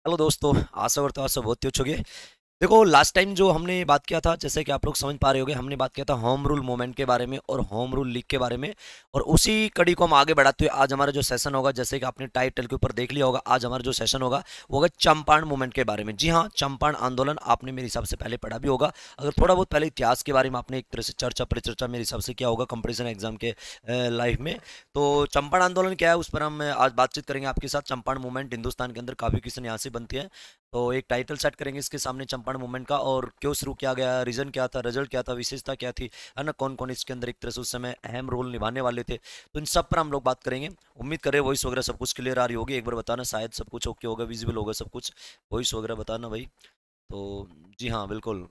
Hello दोस्तों, आशा करता हूँ आप सब बहुत ही अच्छे होंगे। देखो, लास्ट टाइम जो हमने बात किया था, जैसे कि आप लोग समझ पा रहे होंगे, हमने बात किया था होम रूल मूवमेंट के बारे में और होम रूल लीग के बारे में। और उसी कड़ी को हम आगे बढ़ाते हुए आज हमारा जो सेशन होगा, जैसे कि आपने टाइटल के ऊपर देख लिया होगा, आज हमारा जो सेशन होगा वो होगा चंपारण मूवमेंट के बारे में। जी हाँ, चंपारण आंदोलन आपने मेरे हिसाब से पहले पढ़ा भी होगा। अगर थोड़ा बहुत पहले इतिहास के बारे में आपने एक तरह से चर्चा परिचर्चा मेरे हिसाब से किया होगा कंपटीशन एग्जाम के लाइफ में। तो चंपारण आंदोलन क्या है, उस पर हम आज बातचीत करेंगे आपके साथ। चंपारण मूवमेंट हिंदुस्तान के अंदर काफ़ी किसान यहाँ से बनती है, तो एक टाइटल सेट करेंगे इसके सामने चंपारण मूवमेंट का, और क्यों शुरू किया गया, रीजन क्या था, रिजल्ट क्या था, विशेषता क्या थी, है ना, कौन कौन इसके अंदर एक तरह से उस समय अहम रोल निभाने वाले थे। तो इन सब पर हम लोग बात करेंगे। उम्मीद करें वॉइस वगैरह सब कुछ क्लियर आ रही होगी। एक बार बताना, शायद सब कुछ ओके होगा, विजिबल होगा सब कुछ। वॉइस वगैरह बताना भाई। तो जी हाँ, बिल्कुल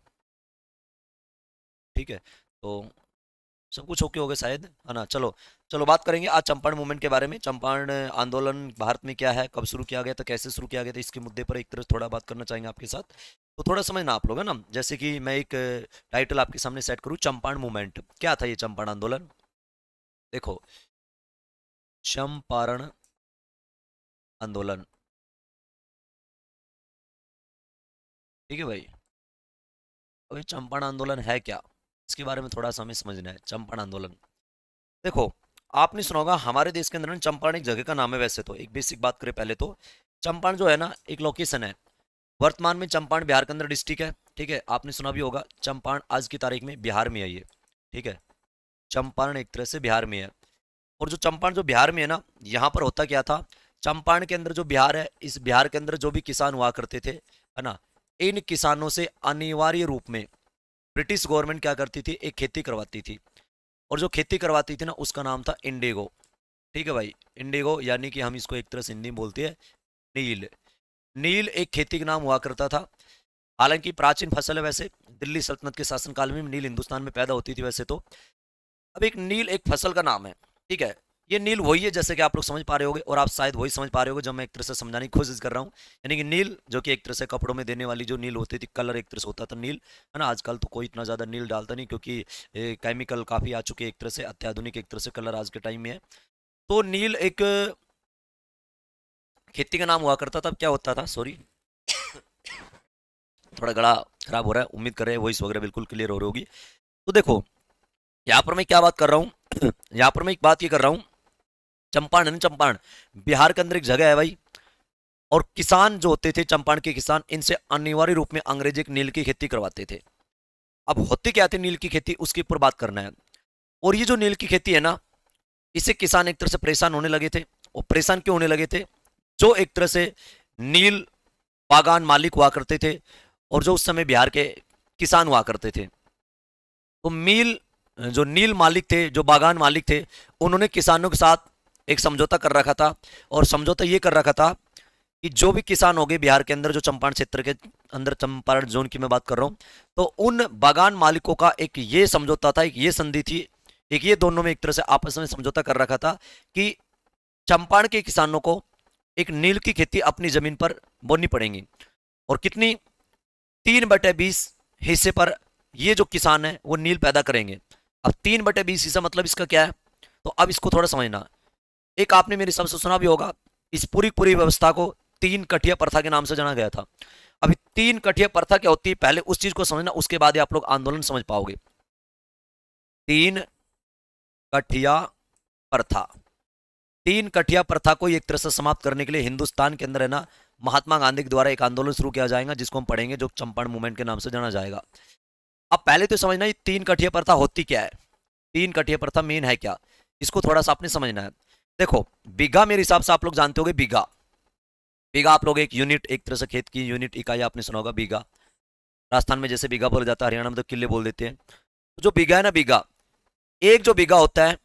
ठीक है। तो सब कुछ ओके हो गया शायद, है ना। चलो चलो बात करेंगे आज चंपारण मूवमेंट के बारे में। चंपारण आंदोलन भारत में क्या है, कब शुरू किया गया था, कैसे शुरू किया गया था, इसके मुद्दे पर एक तरह से थोड़ा बात करना चाहेंगे आपके साथ। तो थोड़ा समझना आप लोग, है ना। जैसे कि मैं एक टाइटल आपके सामने सेट करूँ, चंपारण मूवमेंट क्या था, ये चंपारण आंदोलन। देखो, चंपारण आंदोलन, ठीक है भाई। अब ये चंपारण आंदोलन है क्या, इसके बारे में थोड़ा सा हमें समझना है। चंपारण आंदोलन, देखो, आपने सुना होगा हमारे देश के अंदर ना चंपारण एक जगह का नाम है। वैसे तो एक बेसिक बात करें पहले तो, चंपारण जो है ना एक लोकेशन है। वर्तमान में चंपारण बिहार के अंदर डिस्ट्रिक्ट है, ठीक है। आपने सुना भी होगा चंपारण आज की तारीख में बिहार में है ये, ठीक है। चंपारण एक तरह से बिहार में है। और जो चंपारण जो बिहार में है ना, यहाँ पर होता क्या था, चंपारण के अंदर जो बिहार है, इस बिहार के अंदर जो भी किसान हुआ करते थे, है ना, इन किसानों से अनिवार्य रूप में ब्रिटिश गवर्नमेंट क्या करती थी, एक खेती करवाती थी। और जो खेती करवाती थी ना, उसका नाम था इंडिगो, ठीक है भाई। इंडिगो यानी कि हम इसको एक तरह से हिंदी में बोलते हैं नील। नील एक खेती का नाम हुआ करता था। हालांकि प्राचीन फसल है वैसे, दिल्ली सल्तनत के शासनकाल में नील हिंदुस्तान में पैदा होती थी वैसे तो। अब एक नील एक फसल का नाम है, ठीक है। ये नील वही है, जैसे कि आप लोग समझ पा रहे होगे, और आप शायद वही समझ पा रहे होगे जो मैं एक तरह से समझाने की कोशिश कर रहा हूँ। यानी कि नील जो कि एक तरह से कपड़ों में देने वाली जो नील होती थी, कलर एक तरह से होता था नील, है ना। आजकल तो कोई इतना ज़्यादा नील डालता नहीं, क्योंकि केमिकल काफ़ी आ चुके हैं, एक तरह से अत्याधुनिक एक तरह से कलर आज के टाइम में है। तो नील एक खेती का नाम हुआ करता था। अब क्या होता था, सॉरी, थोड़ा गला खराब हो रहा है। उम्मीद कर रहे हैं वॉइस वगैरह बिल्कुल क्लियर हो रही होगी। तो देखो, यहाँ पर मैं क्या बात कर रहा हूँ यहाँ पर मैं एक बात ये कर रहा हूँ, चंपारण है ना, चंपारण बिहार के अंदर एक जगह है भाई। और किसान जो होते थे चंपारण के किसान, इनसे अनिवार्य रूप में अंग्रेज एक नील की खेती करवाते थे। अब होती क्या थी नील की खेती, उसके ऊपर बात करना है। और ये जो नील की खेती है ना, इससे किसान एक तरह से परेशान होने लगे थे। और परेशान क्यों होने लगे थे, जो एक तरह से नील बागान मालिक हुआ करते थे, और जो उस समय बिहार के किसान हुआ करते थे, तो मील जो नील मालिक थे, जो बागान मालिक थे, उन्होंने किसानों के साथ एक समझौता कर रखा था। और समझौता ये कर रखा था कि जो भी किसान हो गए बिहार के अंदर, जो चंपारण क्षेत्र के अंदर, चंपारण जोन की मैं बात कर रहा हूँ, तो उन बागान मालिकों का एक ये समझौता था, एक ये संधि थी, एक ये दोनों में एक तरह से आपस में समझौता कर रखा था कि चंपारण के किसानों को एक नील की खेती अपनी जमीन पर बोनी पड़ेगी। और कितनी, 3/20 हिस्से पर ये जो किसान है वो नील पैदा करेंगे। अब 3/20 हिस्सा मतलब इसका क्या है, तो अब इसको थोड़ा समझना। एक आपने मेरे सबसे सुना भी होगा, इस पूरी पूरी व्यवस्था को तीन कठिया प्रथा के नाम से जाना गया था। अभी तीन कठिया प्रथा क्या होती है, पहले उस चीज को समझना, उसके बाद ही आप लोग आंदोलन समझ पाओगे। तीन कठिया प्रथा, तीन कठिया प्रथा को एक तरह से समाप्त करने के लिए हिंदुस्तान के अंदर है ना, महात्मा गांधी के द्वारा एक आंदोलन शुरू किया जाएगा, जिसको हम पढ़ेंगे, जो चंपारण मूवमेंट के नाम से जाना जाएगा। अब पहले तो समझना ये तीन कठिया प्रथा होती क्या है, तीन कठिया प्रथा मेन है क्या, इसको थोड़ा सा आपने समझना है। देखो, बीघा मेरे हिसाब से आप लोग जानते होंगे, बीघा, बीघा आप लोग एक यूनिट, एक तरह से खेत की यूनिट इकाई आपने सुना होगा बीघा। राजस्थान में जैसे बीघा बोला जाता है, हरियाणा में तो किले बोल देते हैं। तो जो बीघा है ना, बीघा, एक जो बीघा होता है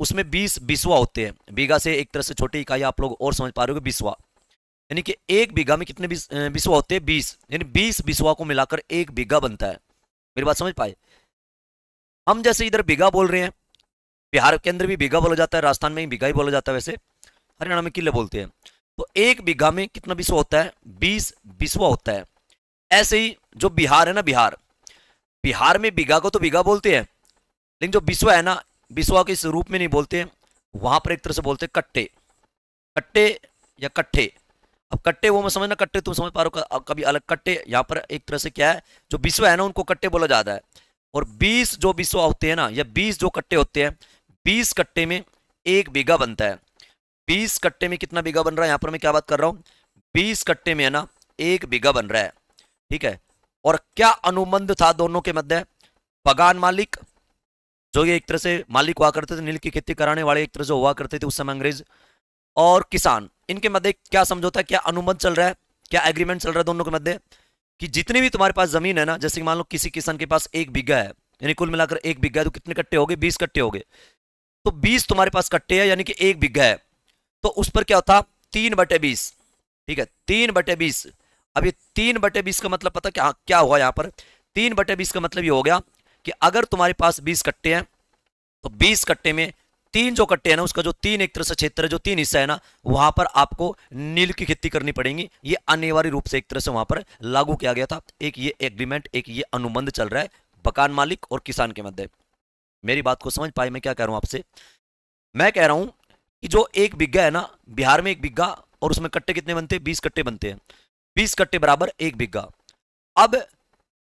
उसमें 20 बिस्वा होते हैं। बीघा से एक तरह से छोटी इकाई आप लोग और समझ पा रहे हो, बिस्वा, यानी कि एक बीघा में कितने बिस्वा होते हैं, 20, यानी 20 बिस्वा को मिलाकर एक बीघा बनता है। मेरी बात समझ पाए। हम जैसे इधर बीघा बोल रहे हैं, बिहार के अंदर भी बीघा बोला जाता है, राजस्थान में भी बीघा ही बोला जाता है, वैसे हरियाणा में किले बोलते हैं। तो एक बीघा में कितना बिस्वा होता है, 20 बिस्वा होता है। ऐसे ही जो बिहार है ना, बिहार, बिहार में बीघा को तो बीघा बोलते हैं, लेकिन जो बिस्वा है ना, बिस्वा के इस रूप में नहीं बोलते हैं, वहां पर एक तरह से बोलते हैं कट्टे, कट्टे या कट्ठे। अब कट्टे वो मैं समझना, कट्टे तुम समझ पा रहे हो, कभी अलग कट्टे, यहाँ पर एक तरह से क्या है, जो बिस्वा है ना उनको कट्टे बोला जाता है। और 20 जो बिस्वा होते हैं ना, या 20 जो कट्टे होते हैं, 20 कट्टे में 1 बीघा बनता है। 20 कट्टे में कितना बीघा बन रहा है, यहाँ पर मैं क्या बात कर रहा हूँ, 20 कट्टे में है ना 1 बीघा बन रहा है, ठीक है। और क्या अनुबंध था दोनों के मध्य, बगान मालिक, जो ये एक तरह से मालिक हुआ करते थे, नील की खेती कराने वाले एक तरह से हुआ करते थे उस समय अंग्रेज, और किसान, इनके मध्य क्या समझौता, क्या अनुबंध चल रहा है, क्या एग्रीमेंट चल रहा है दोनों के मध्य, कि जितनी भी तुम्हारे पास जमीन है ना, जैसे मान लो किसी किसान के पास 1 बीघा है, यानी कुल मिलाकर 1 बीघा है, तो कितने कट्टे हो गए, 20 कट्टे हो गए। तो 20 तुम्हारे पास कट्टे है, यानी कि 1 बीघा है, तो उस पर क्या होता, 3/20, ठीक है, 3/20। अब ये 3/20 का मतलब पता क्या क्या हुआ यहाँ पर, 3/20 का मतलब ये हो गया कि अगर तुम्हारे पास 20 कट्टे हैं, तो 20 कट्टे में 3 जो कट्टे हैं ना, उसका जो 3 एक तरह से क्षेत्र है, जो 3 हिस्सा है ना, वहां पर आपको नील की खेती करनी पड़ेगी। ये अनिवार्य रूप से एक तरह से वहां पर लागू किया गया था। एक ये एग्रीमेंट, एक ये अनुबंध चल रहा है मकान मालिक और किसान के मध्य। मेरी बात को समझ पाए मैं क्या कह रहा हूं आपसे, मैं कह रहा हूं कि जो 1 बीघा है ना, बिहार में 1 बीघा, और उसमें कट्टे कितने बनते हैं, 20 कट्टे बनते हैं, 20 कट्टे बराबर 1 बीघा। अब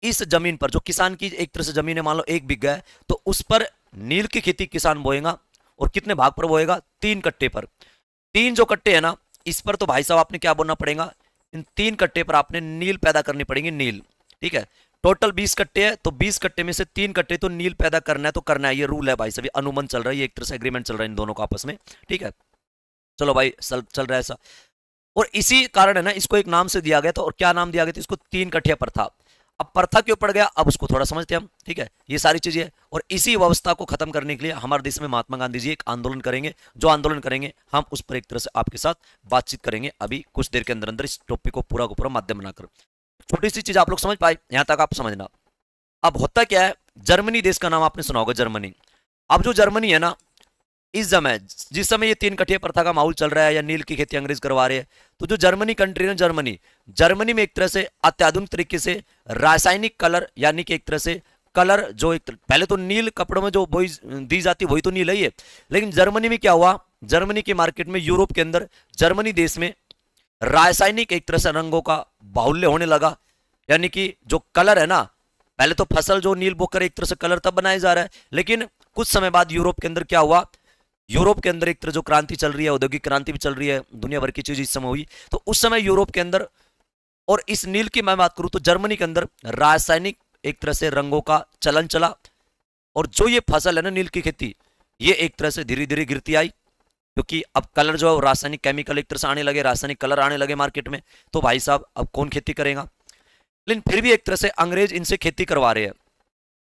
इस जमीन पर जो किसान की एक तरह से जमीन है, मान लो 1 बीघा है, तो उस पर नील की खेती किसान बोएगा, और कितने भाग पर बोएगा, 3 कट्टे पर। 3 जो कट्टे है ना, इस पर तो भाई साहब आपने क्या बोलना पड़ेगा, इन 3 कट्टे पर आपने नील पैदा करनी पड़ेगी, नील, ठीक है। टोटल 20 कट्टे है, तो 20 कट्टे में से 3 कट्टे तो नील पैदा करना है, तो करना है, ये रूल है भाई साहब, अनुबंध चल रहा है, ये एक तरह से एग्रीमेंट चल रहा है इन दोनों का आपस में, ठीक है। चलो भाई चल रहा है ऐसा, और इसी कारण है ना इसको एक नाम से दिया गया था, और क्या नाम दिया गया था इसको, 3 कट्ठिया प्रथा। अब प्रथा क्यों पड़ गया, अब उसको थोड़ा समझते हैं हम, ठीक है, ये सारी चीजें। और इसी व्यवस्था को खत्म करने के लिए हमारे देश में महात्मा गांधी जी एक आंदोलन करेंगे, जो आंदोलन करेंगे हम उस पर एक तरह से आपके साथ बातचीत करेंगे अभी कुछ देर के अंदर अंदर, इस टॉपिक को पूरा को पूरा माध्यम बनाकर। छोटी सी चीज आप लोग समझ पाए, यहां तक आप समझना। अब होता क्या है, जर्मनी देश का नाम आपने सुना होगा, जर्मनी। अब जो जर्मनी है ना, इस समय जिस समय ये 3 कट्ठिया प्रथा का माहौल चल रहा है, या नील की खेती अंग्रेज करवा रहे हैं, तो जो जर्मनी कंट्री है, जर्मनी, जर्मनी में एक तरह से अत्याधुनिक तरीके से रासायनिक कलर, यानी कि एक तरह से कलर, जो एक पहले तो नील कपड़ों में जो बोई दी जाती वही तो नील है, लेकिन जर्मनी में क्या हुआ, जर्मनी के मार्केट में, यूरोप के अंदर, जर्मनी देश में रासायनिक एक तरह से रंगों का बाहुल्य होने लगा। यानी कि जो कलर है ना, पहले तो फसल जो नील बोकर एक तरह से कलर तब बनाया जा रहा है, लेकिन कुछ समय बाद यूरोप के अंदर क्या हुआ, यूरोप के अंदर एक तरह जो क्रांति चल रही है, औद्योगिक क्रांति भी चल रही है, दुनिया भर की चीज इस समय हुई, तो उस समय यूरोप के अंदर, और इस नील की मैं बात करूं तो जर्मनी के अंदर रासायनिक एक तरह से रंगों का चलन चला, और जो ये फसल है ना नील की खेती, ये एक तरह से धीरे धीरे गिरती आई, क्योंकि अब कलर जो है रासायनिक केमिकल एक तरह से आने लगे, रासायनिक कलर आने लगे मार्केट में, तो भाई साहब अब कौन खेती करेगा। लेकिन फिर भी एक तरह से अंग्रेज इनसे खेती करवा रहे हैं।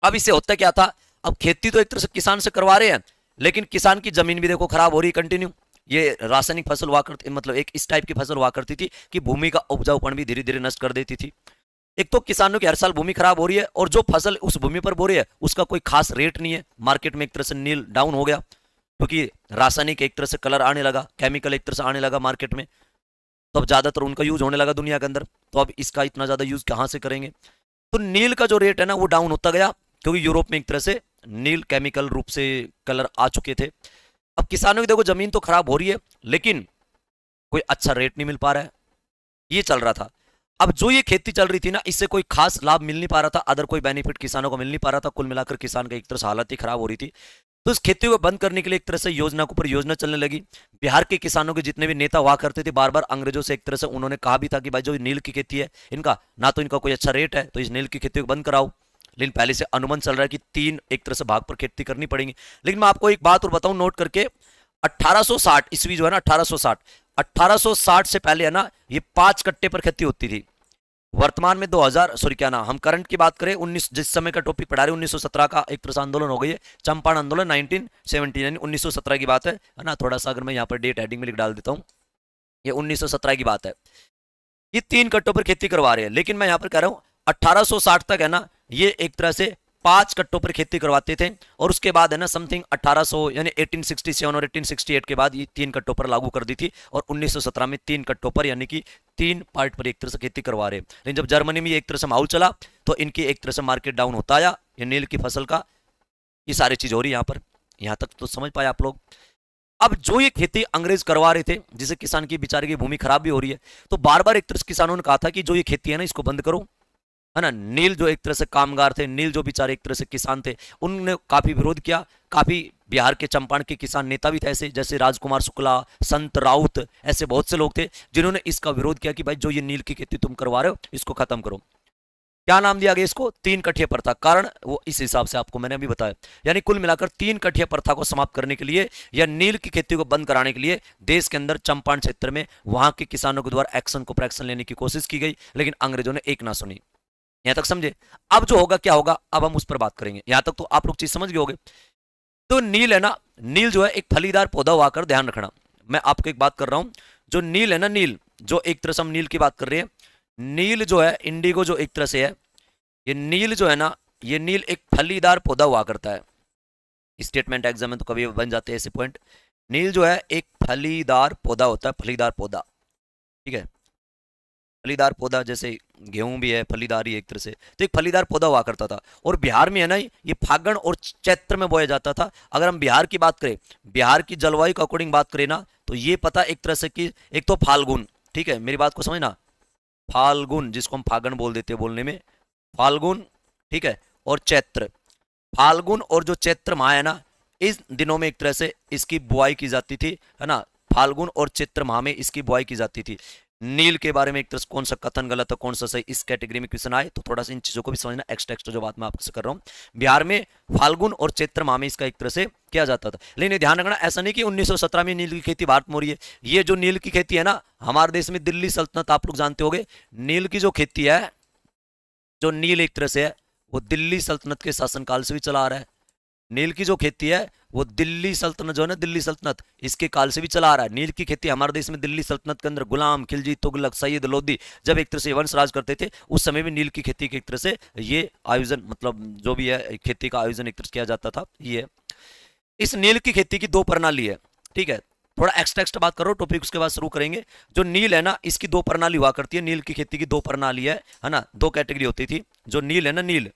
अब इससे होता क्या था, अब खेती तो एक तरह से किसान से करवा रहे हैं, लेकिन किसान की जमीन भी देखो खराब हो रही है कंटिन्यू। ये रासायनिक फसल हुआ करती, मतलब एक इस टाइप की फसल हुआ करती थी कि भूमि का उपजाऊपन भी धीरे धीरे नष्ट कर देती थी। एक तो किसानों की हर साल भूमि खराब हो रही है, और जो फसल उस भूमि पर बो रही है उसका कोई खास रेट नहीं है मार्केट में, एक तरह से नील डाउन हो गया, क्योंकि रासायनिक एक तरह से कलर आने लगा, केमिकल एक तरह से आने लगा मार्केट में, तो अब ज्यादातर उनका यूज होने लगा दुनिया के अंदर, तो अब इसका इतना ज्यादा यूज कहां से करेंगे। तो नील का जो रेट है ना वो डाउन होता गया, क्योंकि यूरोप में एक तरह से नील केमिकल रूप से कलर आ चुके थे। अब किसानों की देखो जमीन तो खराब हो रही है, लेकिन कोई अच्छा रेट नहीं मिल पा रहा है, ये चल रहा था। अब जो ये खेती चल रही थी ना, इससे कोई खास लाभ मिल नहीं पा रहा था, अदर कोई बेनिफिट किसानों को मिल नहीं पा रहा था, कुल मिलाकर किसान का एक तरह से हालत ही खराब हो रही थी। तो इस खेती को बंद करने के लिए एक तरह से योजना के ऊपर योजना चलने लगी। बिहार के किसानों के जितने भी नेता हुआ करते थे, बार बार अंग्रेजों से एक तरह से उन्होंने कहा भी था कि भाई जो नील की खेती है, इनका ना तो इनका कोई अच्छा रेट है, तो इस नील की खेती को बंद कराओ। लेकिन पहले से अनुमान चल रहा है कि 3 एक तरह से भाग पर खेती करनी पड़ेगी। लेकिन मैं आपको एक बात और बताऊं नोट करके, 1860 ईस्वी जो है ना, 1860 से पहले है ना, ये 5 कट्टे पर खेती होती थी। वर्तमान में 2000 सॉरी क्या ना, हम करंट की बात करें, 19 जिस समय का टॉपिक पढ़ा रहे 1917 का एक तरह से आंदोलन हो गई है, चंपारण आंदोलन 1917 यानी 1917 की बात है ना। थोड़ा सा अगर मैं यहाँ पर डेट हेडिंग में लिख डाल देता हूँ, ये 1917 की बात है। ये 3 कट्टों पर खेती करवा रहे हैं, लेकिन मैं यहाँ पर कह रहा हूँ 1860 तक है ना, ये एक तरह से 5 कट्टों पर खेती करवाते थे, और उसके बाद है ना समथिंग 1800 यानी 1867 और 1868 के बाद ये 3 कट्टों पर लागू कर दी थी, और 1917 में 3 कट्टों पर यानी कि 3 पार्ट पर एक तरह से खेती करवा रहे हैं। लेकिन जब जर्मनी में एक तरह से माहौल चला, तो इनकी एक तरह से मार्केट डाउन होता आया, ये नील की फसल का, ये सारी चीज हो रही है यहाँ पर। यहाँ तक तो समझ पाए आप लोग। अब जो ये खेती अंग्रेज करवा रहे थे, जिसे किसान की बेचारे की भूमि खराब भी हो रही है, तो बार बार एक तरह से किसानों ने कहा था कि जो ये खेती है ना इसको बंद करो, है ना। नील जो एक तरह से कामगार थे, नील जो बेचारे एक तरह से किसान थे, उन्होंने काफी विरोध किया। काफी बिहार के चंपारण के किसान नेता भी थे ऐसे, जैसे राजकुमार शुक्ला, संत राउत, ऐसे बहुत से लोग थे जिन्होंने इसका विरोध किया कि भाई जो ये नील की खेती तुम करवा रहे हो इसको खत्म करो। क्या नाम दिया गया इसको? तीन कठिया प्रथा। कारण वो इस हिसाब से आपको मैंने अभी बताया, यानी कुल मिलाकर तीन कठिया प्रथा को समाप्त करने के लिए या नील की खेती को बंद कराने के लिए देश के अंदर चंपारण क्षेत्र में वहां के किसानों के द्वारा एक्शन को एक्शन लेने की कोशिश की गई, लेकिन अंग्रेजों ने एक ना सुनी। यहां तक समझे? अब जो होगा क्या होगा, अब हम उस पर बात करेंगे। यहां तक तो आप लोग चीज समझ गए होंगे। तो नील है ना, नील जो है एक फलीदार पौधा हुआ कर, ध्यान रखना। मैं आपको एक बात कर रहा हूं, जो नील है ना, नील जो एक तरह से हम नील की बात कर रहे हैं, नील जो है इंडिगो जो एक तरह से है, ये नील जो है ना, ये नील एक फलीदार पौधा हुआ करता है। स्टेटमेंट एग्जाम में तो कभी बन जाते हैं ऐसे पॉइंट। नील जो है एक फलीदार पौधा होता है, फलीदार पौधा, ठीक है। फलीदार पौधा जैसे गेहूं भी है फलीदार ही एक तरह से, तो एक फलीदार पौधा हुआ करता था। और बिहार में है ना, ये फागण और चैत्र में बोया जाता था। अगर हम बिहार की बात करें, बिहार की जलवायु के अकॉर्डिंग बात करें ना, तो ये पता एक तरह से कि एक तो फाल्गुन, ठीक है, मेरी बात को समझना, फाल्गुन जिसको हम फागण बोल देते हैं बोलने में, फाल्गुन, ठीक है, और चैत्र। फाल्गुन और जो चैत्र माह है ना, इस दिनों में एक तरह से इसकी बुआई की जाती थी, है ना। फाल्गुन और चैत्र माह में इसकी बुआई की जाती थी। नील के बारे में एक तरह से कौन सा कथन गलत है कौन सा सही, इस कैटेगरी में क्वेश्चन आए तो थोड़ा सा इन चीजों को भी समझना। एक्स्ट्रा एक्स्ट्रा जो बात मैं आपसे कर रहा हूँ, बिहार में फाल्गुन और चैत्र माह में इसका एक तरह से किया जाता था। लेकिन ये ध्यान रखना, ऐसा नहीं कि 1917 में नील की खेती भारत में हो रही है। ये जो नील की खेती है ना, हमारे देश में दिल्ली सल्तनत, आप लोग जानते होंगे, नील की जो खेती है, जो नील एक तरह से है, वो दिल्ली सल्तनत के शासनकाल से भी चला आ रहा है। नील की जो खेती है वो दिल्ली सल्तनत जो है ना, दिल्ली सल्तनत, इसके काल से भी चला आ रहा है। नील की खेती हमारे देश में दिल्ली सल्तनत के अंदर गुलाम खिलजी तुगलक सैयद लोदी जब एक तरह से वंश राज करते थे, उस समय भी नील की खेती की एक तरह से ये आयोजन, मतलब जो भी है खेती का आयोजन एक तरह से किया जाता था। ये इस नील की खेती की दो प्रणाली है, ठीक है। थोड़ा एक्स्ट्रा एक्स्ट्रा बात करो, टॉपिक उसके बाद शुरू करेंगे। जो नील है ना, इसकी दो प्रणाली हुआ करती है। नील की खेती की दो प्रणाली है ना, दो कैटेगरी होती थी। जो नील है ना, नील,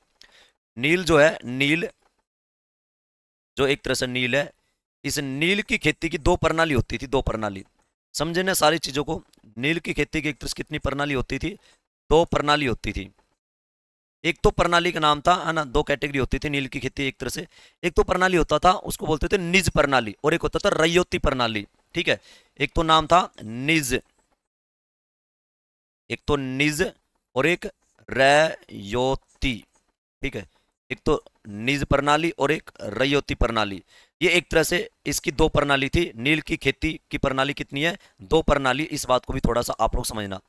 नील जो है, नील जो एक तरह से नील है, इस नील की खेती की दो प्रणाली होती थी, दो प्रणाली। समझे ना सारी चीजों को? नील की खेती की एक तरह से कितनी प्रणाली होती थी? दो प्रणाली होती थी। एक तो प्रणाली का नाम था, है ना, दो कैटेगरी होती थी नील की खेती एक तरह से। एक तो प्रणाली होता था उसको बोलते थे निज प्रणाली, और एक होता था रैयती प्रणाली, ठीक है। एक तो नाम था निज, एक तो निज और एक रैयोती, ठीक है। एक तो निज प्रणाली और एक रैयोती प्रणाली। ये एक तरह से इसकी दो प्रणाली थी। नील की खेती की प्रणाली कितनी है? दो प्रणाली। इस बात को भी थोड़ा सा आप लोग समझना।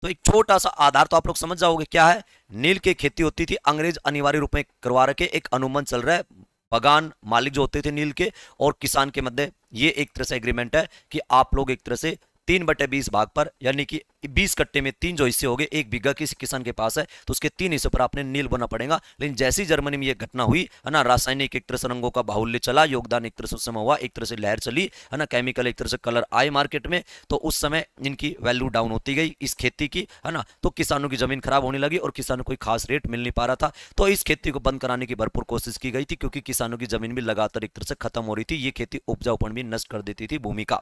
तो एक छोटा सा आधार तो आप लोग समझ जाओगे क्या है। नील की खेती होती थी, अंग्रेज अनिवार्य रूप में करवा रखे, एक अनुबंध चल रहा है, बगान मालिक जो होते थे नील के और किसान के मध्य ये एक तरह से एग्रीमेंट है कि आप लोग एक तरह से 3/20 भाग पर, यानी कि 20 कट्टे में 3 जो हिस्से हो गए, एक बीघा किसी किसान के पास है तो उसके 3 हिस्से पर आपने नील बोना पड़ेगा। लेकिन जैसी जर्मनी में यह घटना हुई, है ना, रासायनिक एक तरह से रंगों का बाहुल्य चला, योगदान एक तरह से उस समय हुआ, एक तरह से लहर चली, है ना, केमिकल एक तरह से कलर आए मार्केट में, तो उस समय इनकी वैल्यू डाउन होती गई इस खेती की, है ना। तो किसानों की जमीन खराब होने लगी और किसानों को कोई खास रेट मिल नहीं पा रहा था। तो इस खेती को बंद कराने की भरपूर कोशिश की गई थी, क्योंकि किसानों की जमीन भी लगातार एक तरह से खत्म हो रही थी। ये खेती उपजाऊपन भी नष्ट कर देती थी भूमि का।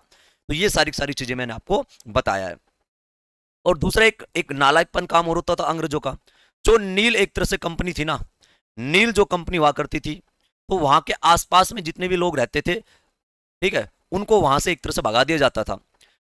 तो ये सारी सारी चीजें मैंने आपको बताया है। और दूसरा एक एक नालायकपन काम हो रहा था अंग्रेजों का। जो नील एक तरह से कंपनी थी ना, नील जो कंपनी हुआ करती थी, तो वहां के आसपास में जितने भी लोग रहते थे, ठीक है, उनको वहां से एक तरह से भगा दिया जाता था।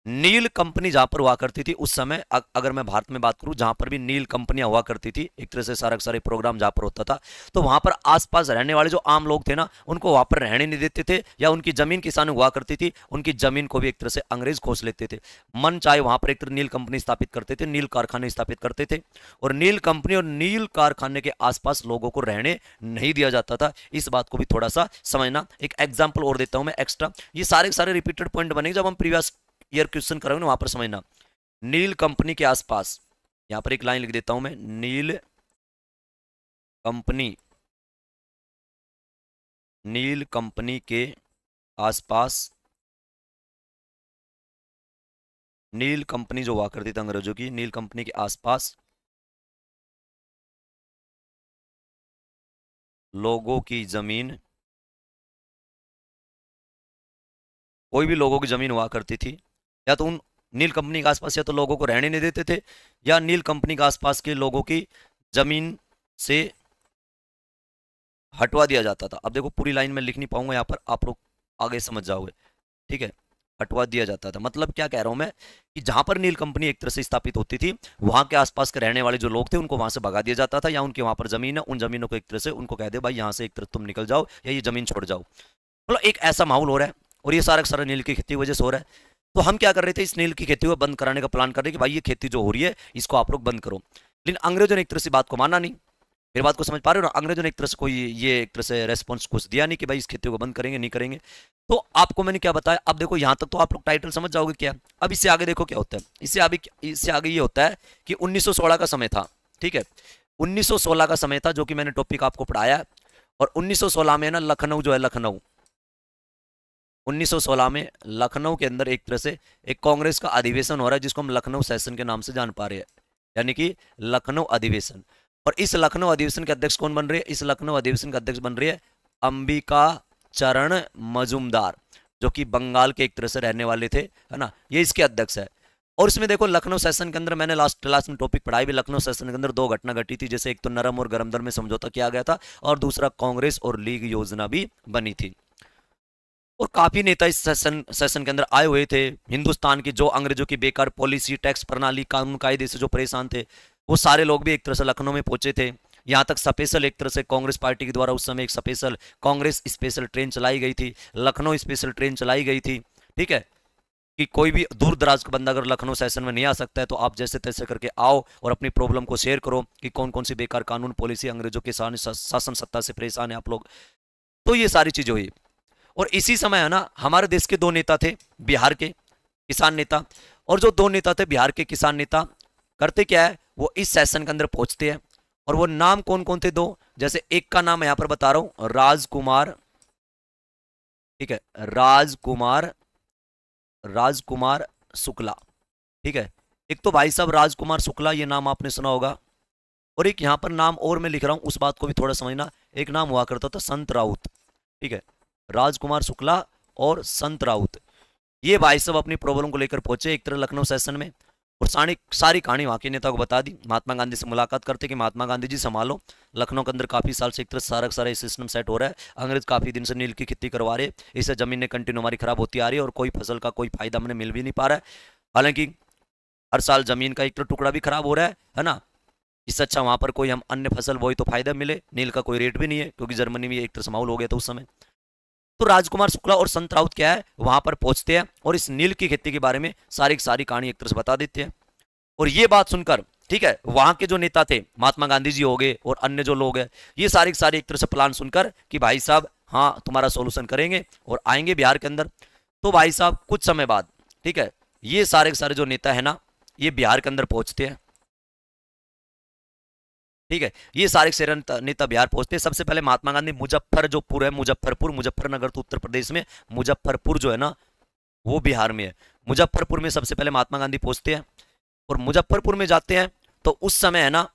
नील कंपनी जहां पर हुआ करती थी उस समय, अगर मैं भारत में बात करूं, जहां पर भी नील कंपनियां हुआ करती थी एक तरह से सारा सारे प्रोग्राम जहां पर होता था, तो वहां पर आसपास रहने वाले जो आम लोग थे ना, उनको वहां पर रहने नहीं देते थे, या उनकी जमीन किसान हुआ करती थी, उनकी जमीन को भी एक तरह से अंग्रेज खोस लेते थे। मन चाहे वहां पर एक तरह नील कंपनी स्थापित करते थे, नील कारखाने स्थापित करते थे, और नील कंपनी और नील कारखाने के आसपास लोगों को रहने नहीं दिया जाता था। इस बात को भी थोड़ा सा समझना। एक एग्जाम्पल और देता हूं मैं एक्स्ट्रा, ये सारे सारे रिपीटेड पॉइंट बनेंगे जब हम प्रीवियस ईयर क्वेश्चन करोगे ना, वहां पर समझना। नील कंपनी के आसपास, यहां पर एक लाइन लिख देता हूं मैं, नील कंपनी, नील कंपनी के आसपास, नील कंपनी जो हुआ करती थी अंग्रेजों की, नील कंपनी के आसपास लोगों की जमीन कोई भी लोगों की जमीन हुआ करती थी, या तो उन नील कंपनी के आसपास या तो लोगों को रहने नहीं देते थे, या नील कंपनी के आसपास के लोगों की जमीन से हटवा दिया जाता था। अब देखो पूरी लाइन में लिख नहीं पाऊंगा यहाँ पर, आप लोग आगे समझ जाओगे, ठीक है। हटवा दिया जाता था, मतलब क्या कह रहा हूं मैं, कि जहां पर नील कंपनी एक तरह से स्थापित होती थी, वहां के आसपास के रहने वाले जो लोग थे उनको वहां से भगा दिया जाता था, या उनके वहां पर जमीन है, उन जमीनों को एक तरह से उनको कह दे भाई यहाँ से एक तरह तुम निकल जाओ या ये जमीन छोड़ जाओ। मतलब एक ऐसा माहौल हो रहा है, और ये सारा सारा नील की खेती की वजह से हो रहा है। तो हम क्या कर रहे थे, इस नील की खेती को बंद कराने का प्लान कर रहे कि भाई ये खेती जो हो रही है इसको आप लोग बंद करो। लेकिन अंग्रेजों ने एक तरह से बात को माना नहीं। मेरी बात को समझ पा रहे हो ना, अंग्रेजों ने एक तरह से कोई ये एक तरह से रेस्पॉन्स कुछ दिया नहीं कि भाई इस खेती को बंद करेंगे नहीं करेंगे। तो आपको मैंने क्या बताया, अब देखो यहां तक तो आप लोग टाइटल समझ जाओगे क्या। अब इससे आगे देखो क्या होता है, इससे आगे ये होता है कि 1916 का समय था, ठीक है। 1916 का समय था जो कि मैंने टॉपिक आपको पढ़ाया, और 1916 में ना लखनऊ जो है, लखनऊ 1916 में लखनऊ के अंदर एक तरह से एक कांग्रेस का अधिवेशन हो रहा है, जिसको हम लखनऊ सेशन के नाम से जान पा रहे हैं, यानी कि लखनऊ अधिवेशन। और इस लखनऊ अधिवेशन के अध्यक्ष कौन बन रहे हैं, इस लखनऊ अधिवेशन के अध्यक्ष बन रहे हैं अंबिका चरण मजूमदार, जो कि बंगाल के एक तरह से रहने वाले थे, है ना, ये इसके अध्यक्ष है। और इसमें देखो लखनऊ सेशन के अंदर मैंने लास्ट क्लास में टॉपिक पढ़ाई भी, लखनऊ सेशन के अंदर दो घटना घटी थी, जैसे एक तो नरम और गरम दर में समझौता किया गया था, और दूसरा कांग्रेस और लीग योजना भी बनी थी। और काफी नेता इस सेशन के अंदर आए हुए थे। हिंदुस्तान की जो अंग्रेजों की बेकार पॉलिसी, टैक्स प्रणाली, कानून कायदे से जो परेशान थे, वो सारे लोग भी एक तरह से लखनऊ में पहुंचे थे। यहाँ तक स्पेशल एक तरह से कांग्रेस पार्टी के द्वारा उस समय एक स्पेशल कांग्रेस स्पेशल ट्रेन चलाई गई थी, लखनऊ स्पेशल ट्रेन चलाई गई थी, ठीक है, कि कोई भी दूर दराज का बंदा अगर लखनऊ सेशन में नहीं आ सकता है तो आप जैसे तैसे करके आओ और अपनी प्रॉब्लम को शेयर करो कि कौन कौन सी बेकार कानून पॉलिसी, अंग्रेजों के शासन सत्ता से परेशान है आप लोग। तो ये सारी चीजें हुई। और इसी समय है ना, हमारे देश के दो नेता थे बिहार के किसान नेता, और जो दो नेता थे बिहार के किसान नेता करते क्या है, वो इस सेशन के अंदर पहुंचते हैं। और वो नाम कौन कौन थे दो, जैसे एक का नाम यहां पर बता रहा हूं, राजकुमार, ठीक है, राजकुमार शुक्ला, ठीक है। एक तो भाई साहब राजकुमार शुक्ला, ये नाम आपने सुना होगा। और एक यहां पर नाम और मैं लिख रहा हूं, उस बात को भी थोड़ा समझना, एक नाम हुआ करता था संत राउत, ठीक है। राजकुमार शुक्ला और संत राउत, ये भाई साहब अपनी प्रॉब्लम को लेकर पहुंचे एक तरह लखनऊ सेशन में, और सारी कहानी वहां के नेता को बता दी। महात्मा गांधी से मुलाकात करते कि महात्मा गांधी जी संभालो, लखनऊ के अंदर काफी साल से एक तरह सारा सिस्टम सेट हो रहा है, अंग्रेज काफी दिन से नील की खेती करवा रहे, इससे जमीनें कंटिन्यू हमारी खराब होती आ रही है, और कोई फसल का कोई फायदा हमें मिल भी नहीं पा रहा है। हालांकि हर साल जमीन का एक टुकड़ा भी खराब हो रहा है ना। इससे अच्छा वहां पर कोई हम अन्य फसल बोई तो फायदा मिले, नील का कोई रेट भी नहीं है, क्योंकि जर्मनी में एक तरह से माहौल हो गया था उस समय। तो राजकुमार शुक्ला और संत राउत क्या है, वहां पर पहुंचते हैं और इस नील की खेती के बारे में सारी कहानी एक तरह से बता देते हैं। और ये बात सुनकर, ठीक है, वहां के जो नेता थे महात्मा गांधी जी हो गए और अन्य जो लोग हैं, ये सारी एक तरह से प्लान सुनकर कि भाई साहब हाँ तुम्हारा सोल्यूशन करेंगे और आएंगे बिहार के अंदर। तो भाई साहब कुछ समय बाद, ठीक है, ये सारे जो नेता है ना, ये बिहार के अंदर पहुंचते हैं, ठीक है। ये सारे नेता बिहार पहुंचते हैं। सबसे पहले महात्मा गांधी मुजफ्फरपुर है, मुजफ्फरनगर तो उत्तर प्रदेश में, मुजफ्फरपुर जो है ना वो बिहार में है। मुजफ्फरपुर में सबसे पहले महात्मा गांधी पहुंचते हैं, और मुजफ्फरपुर में जाते हैं तो उस समय है ना,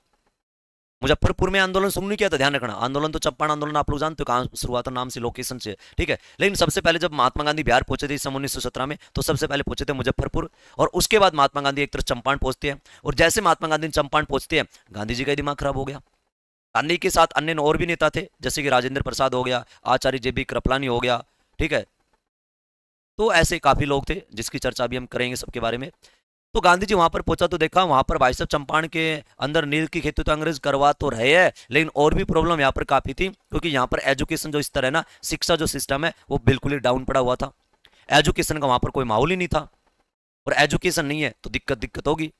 मुजफ्फरपुर में आंदोलन शुरू नहीं किया था, ध्यान रखना, आंदोलन तो चंपारण आंदोलन आप लोग जानते हो कहां शुरुआत नाम से, लोकेशन से, ठीक है। लेकिन सबसे पहले जब महात्मा गांधी बिहार पहुंचे थे इस समय 1917 में, तो सबसे पहले पहुंचे थे मुजफ्फरपुर, और उसके बाद महात्मा गांधी एक तरफ चंपारण पहुंचते हैं। और जैसे महात्मा गांधी चंपारण पहुंचते हैं, गांधी जी का दिमाग खराब हो गया। गांधी के साथ अन्य और भी नेता थे, जैसे कि राजेंद्र प्रसाद हो गया, आचार्य JB कृपलानी हो गया, ठीक है। तो ऐसे काफी लोग थे जिसकी चर्चा भी हम करेंगे सबके बारे में। तो गांधी जी वहां पर पहुंचा तो देखा वहां पर भाई साहब चंपारण के अंदर नील की खेती तो अंग्रेज करवा तो रहे हैं, लेकिन और भी प्रॉब्लम यहाँ पर काफी थी, क्योंकि यहाँ पर एजुकेशन जो स्तर है ना, शिक्षा जो सिस्टम है वो बिल्कुल ही डाउन पड़ा हुआ था। एजुकेशन का वहां पर कोई माहौल ही नहीं था, और एजुकेशन नहीं है तो दिक्कत होगी।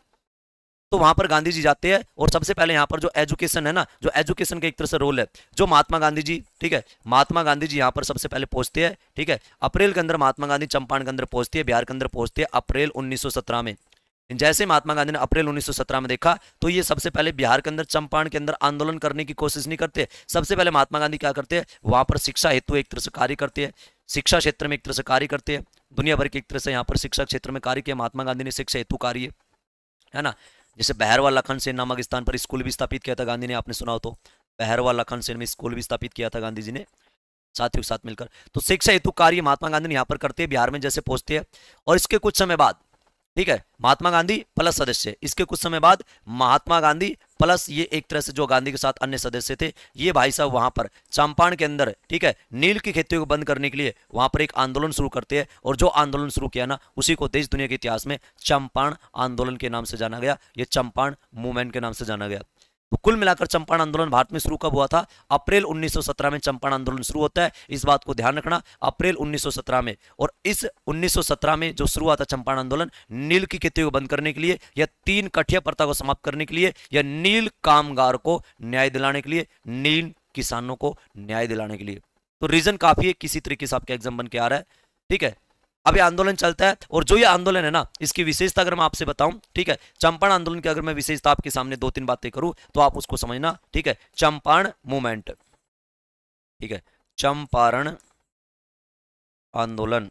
तो वहां पर गांधी जी जाते हैं, और सबसे पहले यहाँ पर जो एजुकेशन है ना, जो एजुकेशन का एक तरह से रोल है, जो महात्मा गांधी जी, ठीक है, महात्मा गांधी जी यहाँ पर सबसे पहले पहुंचते हैं, ठीक है। अप्रैल के अंदर महात्मा गांधी चंपारण के अंदर पहुंचते हैं, बिहार के अंदर पहुंचते हैं अप्रैल 1917 में। जैसे महात्मा गांधी ने अप्रैल 1917 में देखा, तो ये सबसे पहले बिहार के अंदर चंपारण के अंदर आंदोलन करने की कोशिश नहीं करते। सबसे पहले महात्मा गांधी क्या करते हैं, वहां पर शिक्षा हेतु एक तरह से कार्य करते हैं, शिक्षा क्षेत्र में एक तरह से कार्य करते हैं, दुनिया भर की एक तरह से यहाँ पर शिक्षा क्षेत्र में कार्य किया महात्मा गांधी ने, शिक्षा हेतु कार्य, है ना। जैसे बहरवा लखन सेन नामक स्थान पर स्कूल भी स्थापित किया था गांधी ने, आपने सुना हो तो, बहरवा लखन सेन में स्कूल भी स्थापित किया था गांधी जी ने। साथियों के साथ मिलकर। तो शिक्षा हेतु कार्य महात्मा गांधी ने यहाँ पर करते हैं, बिहार में जैसे पहुंचते हैं। और इसके कुछ समय बाद, ठीक है, महात्मा गांधी प्लस सदस्य, इसके कुछ समय बाद महात्मा गांधी प्लस ये एक तरह से जो गांधी के साथ अन्य सदस्य थे, ये भाई साहब वहां पर चंपारण के अंदर, ठीक है, नील की खेती को बंद करने के लिए वहां पर एक आंदोलन शुरू करते हैं। और जो आंदोलन शुरू किया ना, उसी को देश दुनिया के इतिहास में चंपारण आंदोलन के नाम से जाना गया, ये चंपारण मूवमेंट के नाम से जाना गया। तो कुल मिलाकर चंपारण आंदोलन भारत में शुरू कब हुआ था? अप्रैल 1917 में चंपारण आंदोलन शुरू होता है, इस बात को ध्यान रखना, अप्रैल 1917 में। और इस 1917 में जो शुरू हुआ था चंपारण आंदोलन, नील की खेती को बंद करने के लिए, या 3 कठिया प्रथा को समाप्त करने के लिए, या नील कामगार को न्याय दिलाने के लिए, नील किसानों को न्याय दिलाने के लिए। तो रीजन काफी है, किसी तरीके से आपका एग्जाम बन के आ रहा है, ठीक है। अब ये आंदोलन चलता है, और जो ये आंदोलन है ना, इसकी विशेषता अगर मैं आपसे बताऊं, ठीक है, चंपारण आंदोलन की अगर मैं विशेषता आपके सामने 2-3 बातें करूं तो आप उसको समझना, ठीक है। चंपारण मूवमेंट, ठीक है, चंपारण आंदोलन,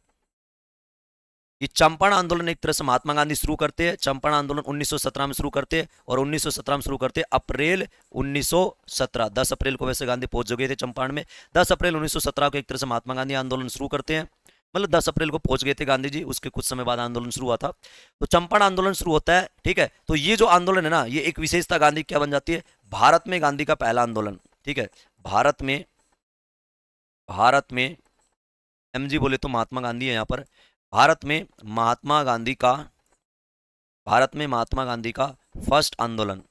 ये चंपारण आंदोलन एक तरह से महात्मा गांधी शुरू करते हैं। चंपारण आंदोलन 1917 में शुरू करते हैं, और 1917 में शुरू करते हैं अप्रैल 1917, 10 अप्रैल को वैसे गांधी पहुंच गए थे चंपारण में। 10 अप्रैल 1917 को एक तरह से महात्मा गांधी आंदोलन शुरू करते हैं, मतलब 10 अप्रैल को पहुंच गए थे गांधी जी, उसके कुछ समय बाद आंदोलन शुरू हुआ था। तो चंपारण आंदोलन शुरू होता है, ठीक है। तो ये जो आंदोलन है ना, ये एक विशेषता गांधी क्या बन जाती है? भारत में गांधी का पहला आंदोलन, ठीक है। भारत में एमजी बोले तो महात्मा गांधी है यहाँ पर। भारत में महात्मा गांधी का फर्स्ट आंदोलन,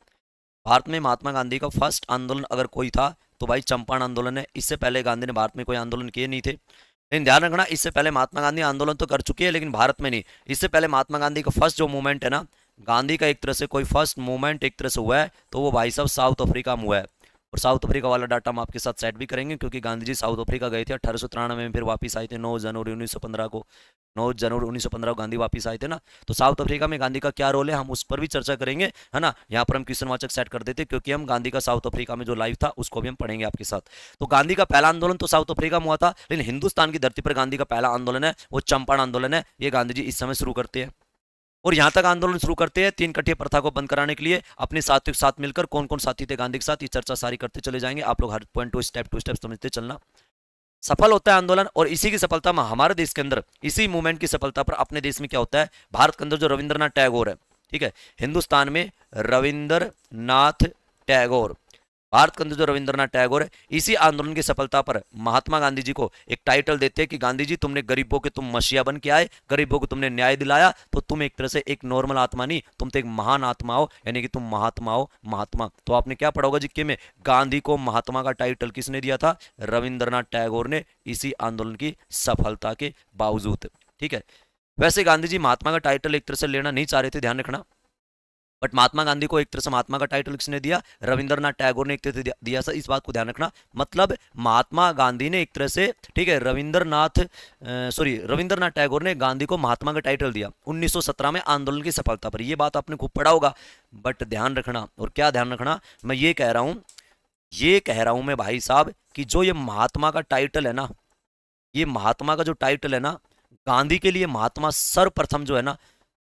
भारत में महात्मा गांधी का फर्स्ट आंदोलन अगर कोई था तो भाई चंपारण आंदोलन है। इससे पहले गांधी ने भारत में कोई आंदोलन किए नहीं थे, लेकिन ध्यान रखना, इससे पहले महात्मा गांधी आंदोलन तो कर चुके हैं, लेकिन भारत में नहीं। इससे पहले महात्मा गांधी का फर्स्ट जो मूवमेंट है ना, गांधी का एक तरह से कोई फर्स्ट मूवमेंट एक तरह से हुआ है, तो वो भाई साहब साउथ अफ्रीका में हुआ है। और साउथ अफ्रीका वाला डाटा हम आपके साथ सेट भी करेंगे, क्योंकि गांधी जी साउथ अफ्रीका गए थे 1893 में, फिर वापस आए थे 9 जनवरी 1915 को। 9 जनवरी 1915 को गांधी वापस आए थे ना। तो साउथ अफ्रीका में गांधी का क्या रोल है, हम उस पर भी चर्चा करेंगे, है ना। यहाँ पर हम क्वेश्चनवाचक सेट कर देते, क्योंकि हम गांधी का साउथ अफ्रीका में जो लाइव था उसको भी हम पढ़ेंगे आपके साथ। तो गांधी का पहला आंदोलन तो साउथ अफ्रीका में हुआ था, लेकिन हिंदुस्तान की धरती पर गांधी का पहला आंदोलन है वो चंपारण आंदोलन है। ये गांधी जी इस समय शुरू करते हैं, और यहां तक आंदोलन शुरू करते हैं 3 कठिया प्रथा को बंद कराने के लिए अपने साथियों के साथ मिलकर। कौन कौन साथी थे गांधी के साथ, ये चर्चा सारी करते चले जाएंगे, आप लोग हर पॉइंट टू स्टेप समझते चलना। सफल होता है आंदोलन, और इसी की सफलता में हमारे देश के अंदर, इसी मूवमेंट की सफलता पर अपने देश में क्या होता है, भारत के अंदर जो रविंद्रनाथ टैगोर है, ठीक है, हिंदुस्तान में रविंद्रनाथ टैगोर, भारत के अंदर जो रविंद्रनाथ टैगोर है, इसी आंदोलन की सफलता पर महात्मा गांधी जी को एक टाइटल देते हैं कि गांधी जी तुमने गरीबों के तुम मसीहा बन के आए, गरीबों को तुमने न्याय दिलाया, तो तुम एक तरह से एक नॉर्मल आत्मा नहीं, तुम तो एक महान आत्मा हो, यानी कि तुम महात्मा हो, महात्मा। तो आपने क्या पढ़ा होगा जीके में, गांधी को महात्मा का टाइटल किसने दिया था? रविंद्रनाथ टैगोर ने, इसी आंदोलन की सफलता के बावजूद, ठीक है। वैसे गांधी जी महात्मा का टाइटल एक तरह से लेना नहीं चाह रहे थे, ध्यान रखना, बट महात्मा गांधी को एक तरह से महात्मा का टाइटल किसने दिया? रविंद्रनाथ टैगोर ने एक तरह से दिया था, इस बात को ध्यान रखना। मतलब महात्मा गांधी ने एक तरह से, ठीक है, रविंद्रनाथ टैगोर ने गांधी को महात्मा का टाइटल दिया 1917 में आंदोलन की सफलता पर। ये बात आपने खूब पढ़ा होगा, बट ध्यान रखना, और क्या ध्यान रखना, मैं ये कह रहा हूं मैं भाई साहब, कि जो ये महात्मा का टाइटल है ना, ये महात्मा का जो टाइटल है ना, गांधी के लिए महात्मा सर्वप्रथम जो है ना,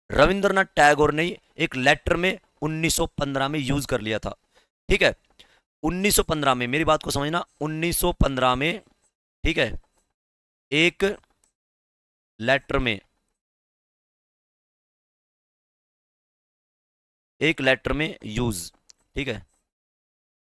रविंद्रनाथ टैगोर ने एक लेटर में 1915 में यूज कर लिया था, ठीक है। 1915 में, मेरी बात को समझना, 1915 में, ठीक है, एक लेटर में यूज, ठीक है।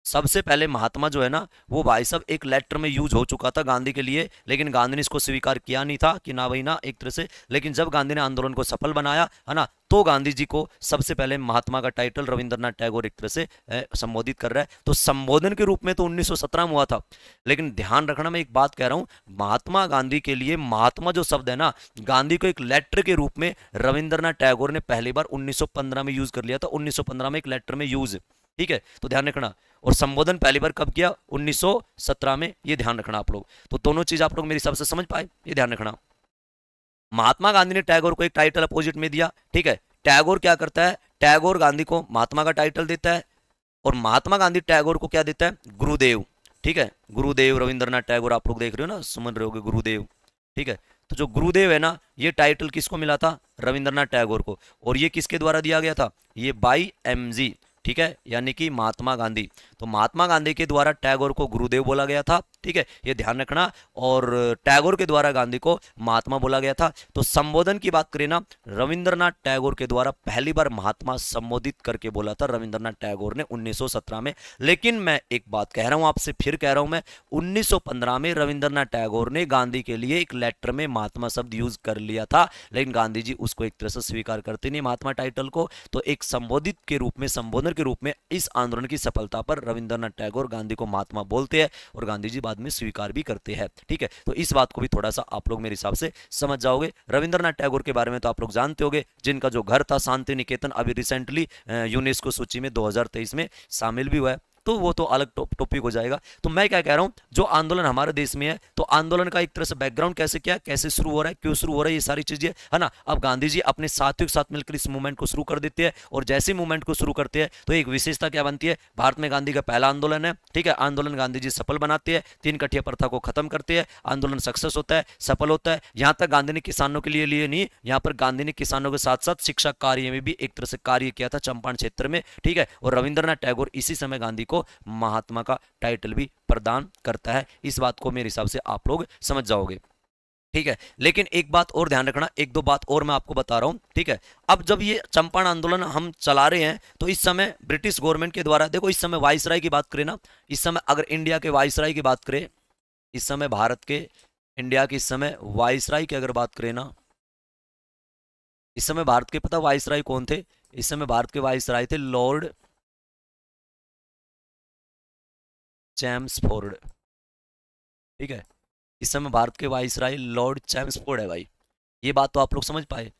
सबसे पहले महात्मा जो है ना, वो भाई साहब एक लेटर में यूज हो चुका था गांधी के लिए, लेकिन गांधी ने इसको स्वीकार किया नहीं था कि ना भाई ना, एक तरह से। लेकिन जब गांधी ने आंदोलन को सफल बनाया, है ना, तो गांधी जी को सबसे पहले महात्मा का टाइटल रविंद्रनाथ टैगोर एक तरह से संबोधित कर रहा है। तो संबोधन के रूप में तो 1917 में हुआ था, लेकिन ध्यान रखना, मैं एक बात कह रहा हूं, महात्मा गांधी के लिए महात्मा जो शब्द है ना, गांधी को एक लेटर के रूप में रविंद्रनाथ टैगोर ने पहली बार 1915 में यूज कर लिया था। 1915 में एक लेटर में यूज, ठीक है, तो ध्यान रखना। और संबोधन पहली बार कब किया? 1917 में, ये ध्यान रखना आप लोग। तो दोनों चीज आप लोग मेरी सबसे समझ पाए, ये ध्यान रखना। महात्मा गांधी ने टैगोर को एक टाइटल अपोजिट में दिया, ठीक है। टैगोर क्या करता है? टैगोर गांधी को महात्मा का टाइटल देता है, और महात्मा गांधी टैगोर को क्या देता है? गुरुदेव, ठीक है। गुरुदेव रविंद्रनाथ टैगोर, आप लोग देख रहे हो ना, समझ रहे होगे, गुरुदेव, ठीक है। तो जो गुरुदेव है ना, ये टाइटल किसको मिला था? रविंद्रनाथ टैगोर को। और ये किसके द्वारा दिया गया था? ये बाई एमजी, ठीक है, यानी कि महात्मा गांधी। तो महात्मा गांधी के द्वारा टैगोर को गुरुदेव बोला गया था, ठीक है, ये ध्यान रखना, और टैगोर के द्वारा गांधी को महात्मा बोला गया था। तो संबोधन की बात करें ना, रविंद्रनाथ टैगोर के द्वारा पहली बार महात्मा संबोधित करके बोला था रविंद्रनाथ टैगोर ने 1917 में। लेकिन मैं एक बात कह रहा हूं आपसे, फिर कह रहा हूं मैं, 1915 में रविंद्रनाथ टैगोर ने गांधी के लिए एक लेटर में महात्मा शब्द यूज कर लिया था, लेकिन गांधी जी उसको एक तरह से स्वीकार करते नहीं महात्मा टाइटल को। तो एक संबोधित के रूप में, संबोधन के रूप में इस आंदोलन की सफलता पर रविंद्रनाथ टैगोर गांधी को महात्मा बोलते हैं और गांधी जी बाद में स्वीकार भी करते हैं, ठीक है। तो इस बात को भी थोड़ा सा आप लोग मेरे हिसाब से समझ जाओगे। रविंद्रनाथ टैगोर के बारे में तो आप लोग जानते होंगे, जिनका जो घर था शांति निकेतन अभी रिसेंटली यूनेस्को सूची में 2023 में शामिल भी हुआ है, तो वो तो अलग टॉपिक हो जाएगा। तो मैं क्या कह रहा हूं, जो आंदोलन हमारे देश में है, तो आंदोलन का एक तरह से बैकग्राउंड कैसे, क्या कैसे शुरू हो रहा है, क्यों शुरू हो रहा है, ये सारी चीजें है ना। अब गांधी जी अपने साथियों के साथ मिलकर इस मूवमेंट को शुरू कर देते हैं, और जैसे मूवमेंट को शुरू करते हैं तो एक विशेषता क्या बनती है, भारत में गांधी का पहला आंदोलन है, ठीक है। आंदोलन गांधी जी सफल बनाते हैं, 3 कठिया प्रथा को खत्म करते हैं, आंदोलन सक्सेस होता है, सफल होता है। यहां तक गांधी ने किसानों के लिए नहीं, यहां पर गांधी ने किसानों के साथ साथ शिक्षा कार्य में भी एक तरह से कार्य किया था चंपारण क्षेत्र में, ठीक है। और रविंद्रनाथ टैगोर इसी समय गांधी को महात्मा का टाइटल भी प्रदान करता है। इस बात को मेरे हिसाब से आप लोग समझ जाओगे, ठीक है। लेकिन एक बात और ध्यान रखना, एक दो बात और मैं आपको बता रहा हूं, ठीक है। अब जब ये चंपारण आंदोलन हम चला रहे हैं, तो इस समय ब्रिटिश गवर्नमेंट के द्वारा, देखो इस समय वाइसराय की बात करें ना, इस समय अगर इंडिया के वाइसराय की बात करें, इस समय भारत के, इंडिया की इस समय वाइसराय की अगर बात करें ना, इस समय भारत के पता वाइसराय कौन थे, इस समय भारत के वाइसराय थे लॉर्ड चैम्सफोर्ड, ठीक है। इस समय भारत के वाइसराय लॉर्ड चैम्सफोर्ड है भाई, ये बात तो आप लोग समझ पाए।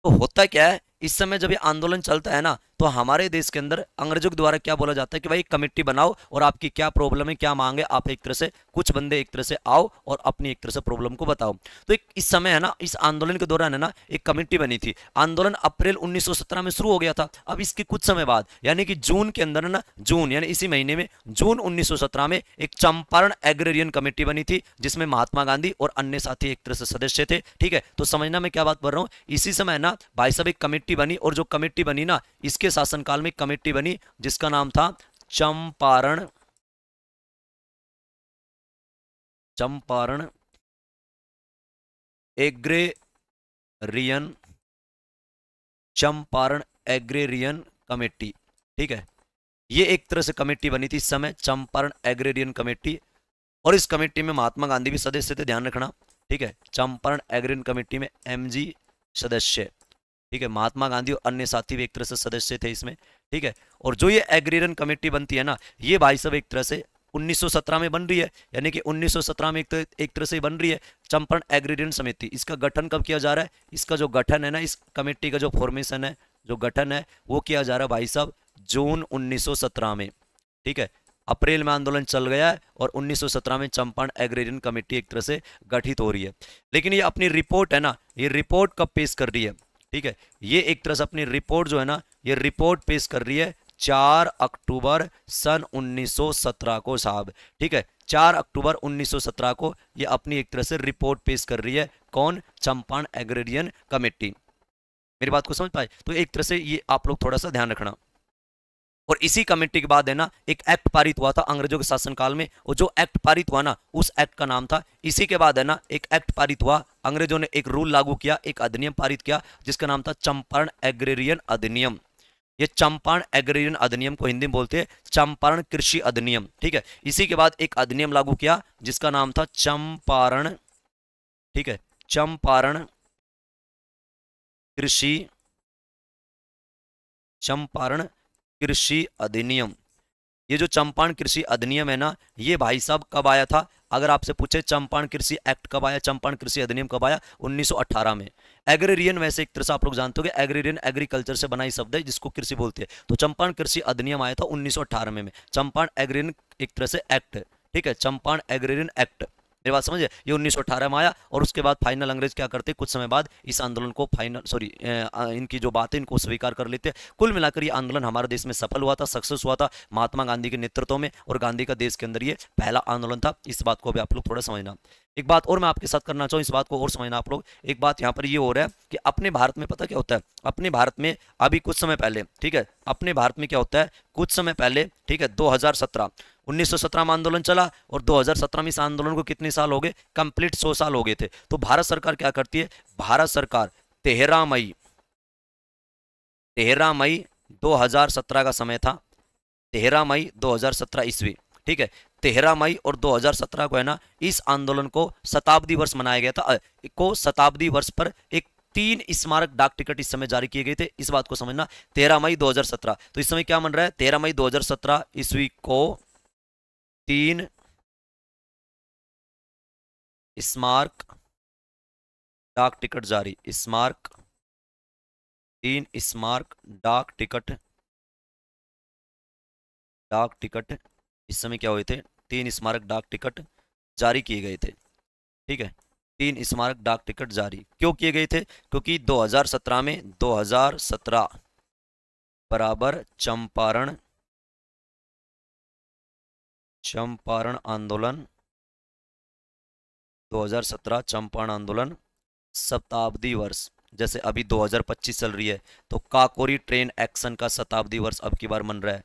तो होता क्या है, इस समय जब ये आंदोलन चलता है ना, तो हमारे देश के अंदर अंग्रेजों के द्वारा क्या बोला जाता है कि भाई कमेटी बनाओ और आपकी क्या प्रॉब्लम है, क्या मांग है, आप एक तरह से कुछ बंदे एक तरह से आओ और अपनी एक तरह से प्रॉब्लम को बताओ। तो एक इस समय है ना, इस आंदोलन के दौरान है ना, एक कमेटी बनी थी। आंदोलन अप्रैल 1917 में शुरू हो गया था। अब इसके कुछ समय बाद यानी कि जून के अंदर ना, जून यानी इसी महीने में, जून 1917 में एक चंपारण एग्रेरियन कमेटी बनी थी, जिसमें महात्मा गांधी और अन्य साथी एक तरह से सदस्य थे, ठीक है। तो समझना मैं क्या बात कर रहा हूं, इसी समय ना भाई साहब एक कमेटी बनी, और जो कमेटी बनी ना, इसके शासनकाल में कमेटी बनी जिसका नाम था Champaran agrarian, Champaran agrarian committee, ठीक है। ये एक तरह से कमेटी बनी थी इस समय, चंपारण एग्रेरियन कमेटी, और इस कमेटी में महात्मा गांधी भी सदस्य थे, ध्यान रखना, ठीक है। चंपारण एग्रेरियन कमेटी में MG सदस्य, ठीक है, महात्मा गांधी और अन्य साथी भी एक तरह से सदस्य थे इसमें, ठीक है। और जो ये एग्रेरियन कमेटी बनती है ना, ये भाई सब एक तरह से 1917 में बन रही है, यानी कि 1917 में एक तरह से बन रही है चंपारण एग्रेरियन समिति। इसका गठन कब किया जा रहा है, इसका जो गठन है ना, इस कमेटी का जो फॉर्मेशन है, जो गठन है, वो किया जा रहा है भाई साहब जून 1917 में, ठीक है। अप्रैल में आंदोलन चल गया है और 1917 में चंपारण एग्रेरियन कमेटी एक तरह से गठित हो रही है। लेकिन ये अपनी रिपोर्ट है ना, ये रिपोर्ट कब पेश कर रही है, ठीक है, ये एक तरह से अपनी रिपोर्ट जो है ना, ये रिपोर्ट पेश कर रही है 4 अक्टूबर सन 1917 को साहब, ठीक है। 4 अक्टूबर 1917 को ये अपनी एक तरह से रिपोर्ट पेश कर रही है, कौन, चंपारण एग्रेरियन कमेटी। मेरी बात को समझ पाए, तो एक तरह से ये आप लोग थोड़ा सा ध्यान रखना। और इसी कमेटी के बाद है ना, एक एक्ट पारित हुआ था अंग्रेजों के शासनकाल में, और जो एक्ट पारित हुआ ना, उस एक्ट का नाम था, इसी के बाद है ना एक एक्ट पारित हुआ, अंग्रेजों ने एक रूल लागू किया, एक अधिनियम पारित किया, जिसका नाम था चंपारण एग्रेरियन अधिनियम। ये चंपारण एग्रेरियन अधिनियम को हिंदी में बोलते हैं चंपारण कृषि अधिनियम, ठीक है। इसी के बाद एक अधिनियम लागू किया जिसका नाम था चंपारण, ठीक है, चंपारण कृषि अधिनियम। ये जो चंपारण कृषि अधिनियम है ना, ये भाई साहब कब आया था, अगर आपसे पूछे चंपारण कृषि एक्ट कब आया, चंपारण कृषि अधिनियम कब आया, 1918 में। एग्रेरियन वैसे एक तरह से आप लोग जानते हो, एग्रेरियन एग्रीकल्चर से बनाई शब्द है जिसको कृषि बोलते हैं। तो चंपारण कृषि अधिनियम आया था 1918 में। चंपारण एग्रेरियन एक तरह से एक्ट, ठीक है, चंपारण एग्रेरियन एक्ट, मेरी बात समझे, ये 1918 में आया और उसके बाद फाइनल अंग्रेज क्या करते, कुछ समय बाद इस आंदोलन को फाइनल इनकी जो बातें इनको स्वीकार कर लेते। कुल मिलाकर ये आंदोलन हमारे देश में सफल हुआ था, सक्सेस हुआ था महात्मा गांधी के नेतृत्व में, और गांधी का देश के अंदर ये पहला आंदोलन था। इस बात को भी आप लोग थोड़ा समझना। एक बात और मैं आपके साथ करना चाहूँ, इस बात को और समझना आप लोग। एक बात यहाँ पर ये हो रहा है कि अपने भारत में पता क्या होता है, अपने भारत में अभी कुछ समय पहले, ठीक है, अपने भारत में क्या होता है कुछ समय पहले, ठीक है, 2017 1917 में आंदोलन चला और 2017 में इस आंदोलन को कितने साल हो गए, कंप्लीट 100 साल हो गए थे। तो भारत सरकार क्या करती है, भारत सरकार 13 मई 2017 का समय था, 13 मई 2017 ईस्वी, ठीक है, 13 मई और 2017 को है ना, इस आंदोलन को शताब्दी वर्ष मनाया गया था। शताब्दी वर्ष पर एक 3 स्मारक डाक टिकट इस समय जारी किए गए थे, इस बात को समझना। 13 मई 2017, तो इस समय क्या मन रहा है, 13 मई 2017 ईस्वी को 3 स्मारक डाक टिकट जारी, 3 स्मारक डाक टिकट इस समय क्या हुए थे, 3 स्मारक डाक टिकट जारी किए गए थे, ठीक है, 3 स्मारक डाक टिकट जारी क्यों किए गए थे, क्योंकि 2017 में 2017 बराबर चंपारण आंदोलन, 2017 चंपारण आंदोलन शताब्दी वर्ष, जैसे अभी 2025 चल रही है तो काकोरी ट्रेन एक्शन का शताब्दी वर्ष अब की बार मन रहा है।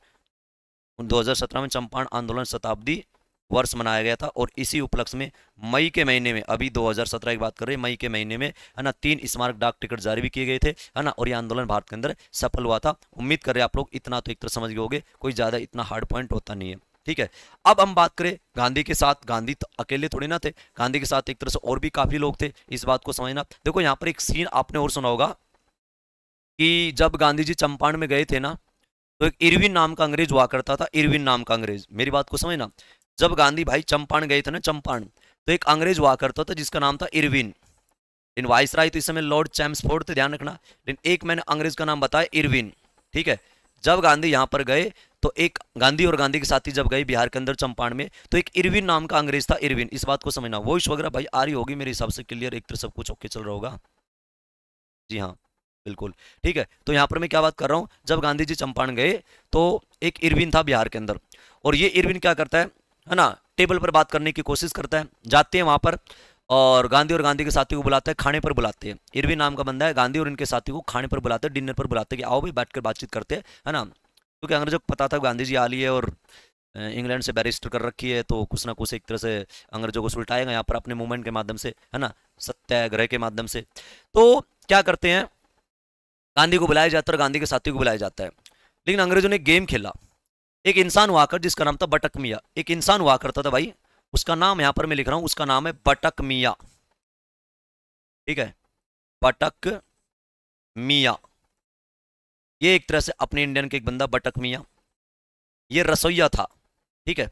2017 में चंपारण आंदोलन शताब्दी वर्ष मनाया गया था और इसी उपलक्ष्य में मई के महीने में, अभी 2017 की बात कर रहे हैं, मई के महीने में है ना 3 स्मारक डाक टिकट जारी भी किए गए थे, है ना, और ये आंदोलन भारत के अंदर सफल हुआ था। उम्मीद कर रहे हैं आप लोग इतना तो एक तरह समझ गए होंगे, कोई ज्यादा इतना हार्ड पॉइंट होता नहीं है, ठीक है। अब हम बात करें गांधी के साथ, गांधी तो अकेले थोड़ी ना थे, गांधी के साथ एक तरह से और भी काफी लोग थे, इस बात को समझना। देखो यहाँ पर एक सीन आपने और सुना होगा कि जब गांधी जी चंपारण में गए थे ना, तो एक इरविन नाम का अंग्रेज हुआ करता था, इरविन नाम का अंग्रेज, मेरी बात को समझना। जब गांधी भाई चंपारण गए थे ना, चंपारण, तो एक अंग्रेज हुआ करता था जिसका नाम था इरविन। लेकिन वाइसराय तो इस समय लॉर्ड चैम्सफोर्ड थे, ध्यान रखना, लेकिन एक मैंने अंग्रेज का नाम बताया इरविन, ठीक है। जब गांधी यहाँ पर गए तो एक गांधी और गांधी के साथी जब गए बिहार के अंदर चंपारण में, तो एक इरविन नाम का अंग्रेज था, इरविन, इस बात को समझना। वॉइस वगैरह भाई आ रही होगी मेरे हिसाब से क्लियर, एक तरह सब कुछ ओके चल रहा होगा, जी हाँ बिल्कुल, ठीक है। तो यहाँ पर मैं क्या बात कर रहा हूँ, जब गांधी जी चंपारण गए तो एक इरविन था बिहार के अंदर, और ये इरविन क्या करता है ना, टेबल पर बात करने की कोशिश करता है, जाते हैं वहां पर और गांधी के साथी को बुलाते हैं, खाने पर बुलाते हैं। इरविन नाम का बंदा है, गांधी और इनके साथी को खाने पर बुलाते हैं, डिनर पर बुलाते हैं कि आओ भाई बैठकर बातचीत करते हैं, है ना, क्योंकि अंग्रेजों को पता था गांधी जी आ लिए और इंग्लैंड से बैरिस्टर कर रखी है, तो कुछ ना कुछ एक तरह से अंग्रेजों को सुलटाएगा यहाँ पर अपने मूवमेंट के माध्यम से, है ना, सत्याग्रह के माध्यम से। तो क्या करते हैं, गांधी को बुलाया जाता है और गांधी के साथी को बुलाया जाता है, लेकिन अंग्रेजों ने गेम खेला। एक इंसान हुआ कर जिसका नाम था बटक मियाँ, एक इंसान हुआ करता था भाई, उसका नाम यहां पर मैं लिख रहा हूं, उसका नाम है बटक मियाँ, ठीक है, बटक मियाँ। ये एक तरह से अपने इंडियन के एक बंदा बटक मियाँ, ये रसोईया था, ठीक है।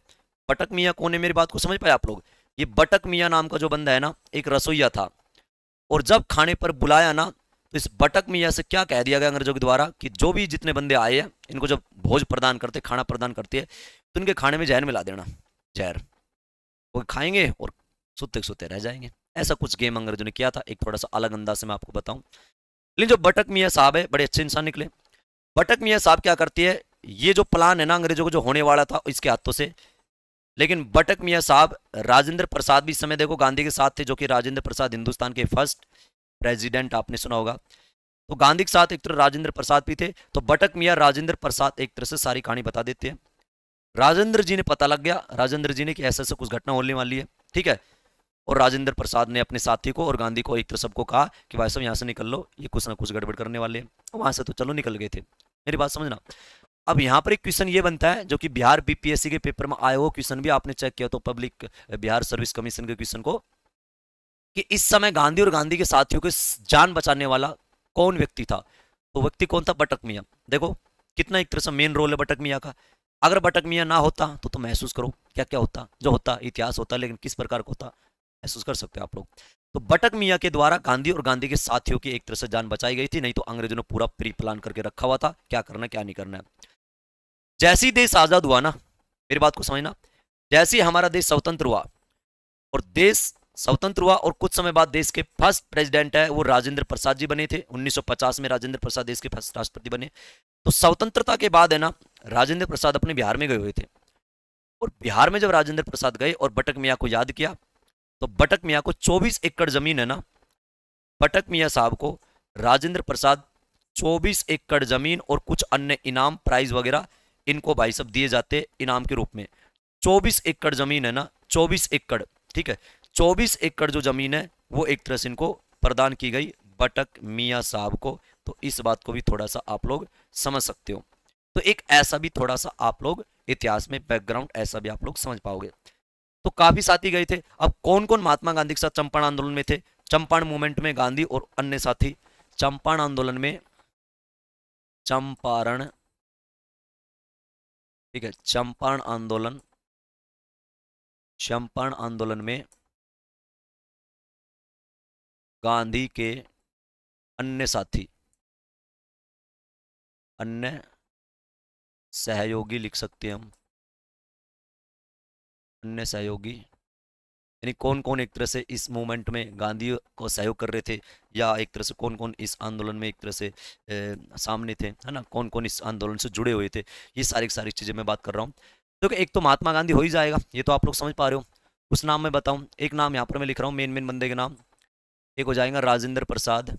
बटक मियाँ कौन है, मेरी बात को समझ पाए आप लोग। ये बटक मियाँ नाम का जो बंदा है ना, एक रसोईया था, और जब खाने पर बुलाया ना, तो इस बटक मियाँ से क्या कह दिया गया अंग्रेजों के द्वारा कि जो भी जितने बंदे आए हैं इनको जब भोज प्रदान करते, खाना प्रदान करते हैं, तो इनके खाने में जहर मिला देना, जहर, वो खाएंगे और सुते सुते रह जाएंगे। ऐसा कुछ गेम अंग्रेजों ने किया था, एक थोड़ा सा अलग अंदाज से मैं आपको बताऊं। लेकिन जो बटक मियाँ साहब है बड़े अच्छे इंसान निकले। बटक मियाँ साहब क्या करती है, ये जो प्लान है ना अंग्रेजों को जो होने वाला था इसके हाथों से, लेकिन बटक मियाँ साहब, राजेंद्र प्रसाद भी इस समय देखो गांधी के साथ थे, जो कि राजेंद्र प्रसाद हिंदुस्तान के फर्स्ट प्रेसिडेंट, आपने सुना होगा। तो गांधी के साथ एक तरह राजेंद्र प्रसाद भी थे, तो बटक मियाँ राजेंद्र प्रसाद एक तरह से सारी कहानी बता देते हैं। राजेंद्र जी ने पता लग गया, राजेंद्र जी ने कि ऐसा ऐसा कुछ घटना होने वाली है, ठीक है, और राजेंद्र प्रसाद ने अपने साथी को और गांधी को एक तरह सबको कहा कि भाई साहब यहाँ से निकल लो, ये कुछ ना कुछ गड़बड़ करने वाले हैं। वहां से तो चलो निकल गए थे, मेरी बात समझना। अब यहाँ पर एक क्वेश्चन ये बनता है, जो कि बिहार बीपीएससी के पेपर में आया हो क्वेश्चन भी आपने चेक किया तो पब्लिक बिहार सर्विस कमीशन के क्वेश्चन को, कि इस समय गांधी और गांधी के साथियों के जान बचाने वाला कौन व्यक्ति था, तो व्यक्ति कौन था, बटक मियाँ। देखो कितना एक तरह से मेन रोल है बटक मियाँ का। अगर बटक मियाँ ना होता तो महसूस करो क्या क्या होता, जो होता इतिहास होता, लेकिन किस प्रकार का होता महसूस कर सकते हो आप लोग। तो बटक मियाँ के द्वारा गांधी और गांधी के साथियों की एक तरह से जान बचाई गई थी, नहीं तो अंग्रेजों ने पूरा प्री प्लान करके रखा हुआ था क्या करना क्या नहीं करना है। जैसे ही देश आजाद हुआ ना, मेरी बात को समझना, जैसे ही हमारा देश स्वतंत्र हुआ, और देश स्वतंत्र हुआ और कुछ समय बाद देश के फर्स्ट प्रेसिडेंट है वो राजेंद्र प्रसाद जी बने थे। 1950 में राजेंद्र प्रसाद देश के फर्स्ट राष्ट्रपति बने। तो स्वतंत्रता के बाद है ना, राजेंद्र प्रसाद अपने बिहार में गए हुए थे, और बिहार में जब राजेंद्र प्रसाद गए और बटक मियाँ को याद किया, तो बटक मियाँ को 24 एकड़ जमीन है ना, बटक मियाँ साहब को राजेंद्र प्रसाद 24 एकड़ जमीन और कुछ अन्य इनाम प्राइज वगैरह इनको भाई सब दिए जाते इनाम के रूप में। 24 एकड़ जमीन है ना, 24 एकड़, ठीक है, 24 एकड़ जो जमीन है वो एक तरह से इनको प्रदान की गई बटक मियाँ साहब को। तो इस बात को भी थोड़ा सा आप लोग समझ सकते हो। तो एक ऐसा भी थोड़ा सा आप लोग इतिहास में बैकग्राउंड ऐसा भी आप लोग समझ पाओगे। तो काफी साथी गए थे। अब कौन कौन महात्मा गांधी के साथ चंपारण आंदोलन में थे? चंपारण मूवमेंट में गांधी और अन्य साथी। चंपारण आंदोलन में, चंपारण, ठीक है, चंपारण आंदोलन, चंपारण आंदोलन में गांधी के अन्य साथी, अन्य सहयोगी लिख सकते हैं हम, अन्य सहयोगी, यानी कौन कौन एक तरह से इस मूवमेंट में गांधी को सहयोग कर रहे थे, या एक तरह से कौन कौन इस आंदोलन में एक तरह से सामने थे, है ना, कौन कौन इस आंदोलन से जुड़े हुए थे, ये सारी सारी चीजें मैं बात कर रहा हूँ। तो एक तो महात्मा गांधी हो ही जाएगा, ये तो आप लोग समझ पा रहे हो। उस नाम मैं बताऊं, एक नाम यहाँ पर मैं लिख रहा हूँ मेन मेन बंदे के नाम। एक हो जाएगा राजेंद्र प्रसाद,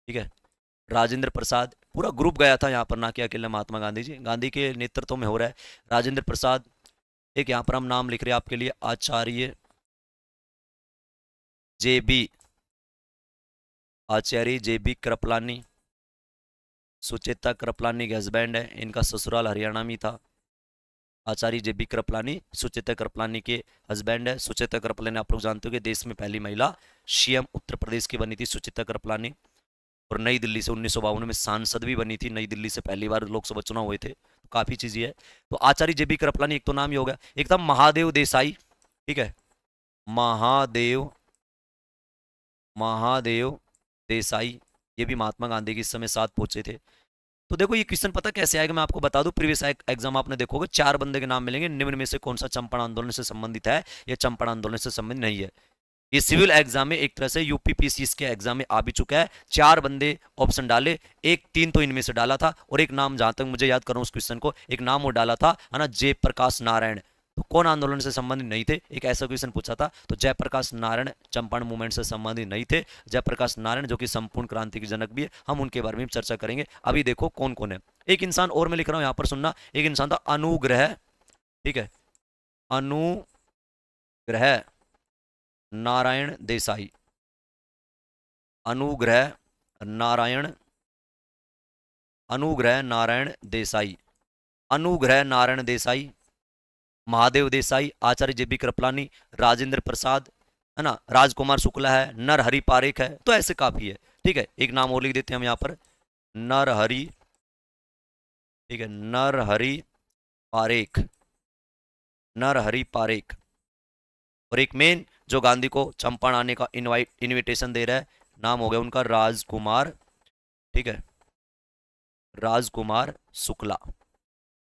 ठीक है, राजेंद्र प्रसाद, पूरा ग्रुप गया था यहाँ पर, ना कि अकेले महात्मा गांधी जी, गांधी के नेतृत्व में हो रहा है। राजेंद्र प्रसाद, एक यहाँ पर हम नाम लिख रहे हैं आपके लिए, आचार्य जेबी, आचार्य जेबी कृपलानी, सुचेता कृपलानी के हस्बैंड है, इनका ससुराल हरियाणा में था। आचार्य जेबी कृपलानी सुचेता कृपलानी के हस्बैंड है। सुचेता कृपलानी आप लोग जानते हो कि देश में पहली महिला सीएम उत्तर प्रदेश की बनी थी सुचेता कृपलानी, और नई दिल्ली से 1952 में सांसद भी बनी थी, नई दिल्ली से पहली बार लोकसभा चुनाव हुए थे। तो काफी चीजें है। तो आचार्य जेबी कृपलानी एक तो नाम ही होगा। एक था महादेव देसाई, ठीक है, महादेव, महादेव देसाई, ये भी महात्मा गांधी के इस समय साथ पहुंचे थे। तो देखो ये क्वेश्चन पता कैसे आएगा, मैं आपको बता दूं, प्रीवियस एग्जाम आपने देखोगे 4 बंदे के नाम मिलेंगे, निम्न में से कौन सा चंपारण आंदोलन से संबंधित है या चंपारण आंदोलन से संबंधित नहीं है। ये सिविल एग्जाम में एक तरह से यूपीपीसी के एग्जाम में आ भी चुका है। 4 बंदे ऑप्शन डाले, एक 3 तो इनमें से डाला था, और एक नाम जहां तक मुझे याद कर रहा हूं उस क्वेश्चन को, एक नाम वो डाला था, है ना, जयप्रकाश नारायण। तो कौन आंदोलन से संबंधित नहीं थे, एक ऐसा क्वेश्चन पूछा था। तो जयप्रकाश नारायण चंपारण मूवमेंट से संबंधित नहीं थे। जयप्रकाश नारायण जो कि संपूर्ण क्रांति के जनक भी है, हम उनके बारे में चर्चा करेंगे। अभी देखो कौन कौन है। एक इंसान और मैं लिख रहा हूं यहां पर, सुनना, एक इंसान था अनुग्रह, ठीक है, अनुग्रह नारायण देसाई, अनुग्रह नारायण, अनुग्रह नारायण देसाई, अनुग्रह नारायण देसाई, महादेव देसाई, आचार्य जेबी कृपलानी, राजेंद्र प्रसाद, है ना, राजकुमार शुक्ला है, नरहरि पारेख है। तो ऐसे काफी है, ठीक है। एक नाम और लिख देते हैं हम यहाँ पर, नरहरि, ठीक है, नरहरि पारेख, नरहरि पारेख। और एक मेन जो गांधी को चंपारण आने का इनविटेशन दे रहा है, नाम हो गया उनका राजकुमार, ठीक है, राजकुमार शुक्ला,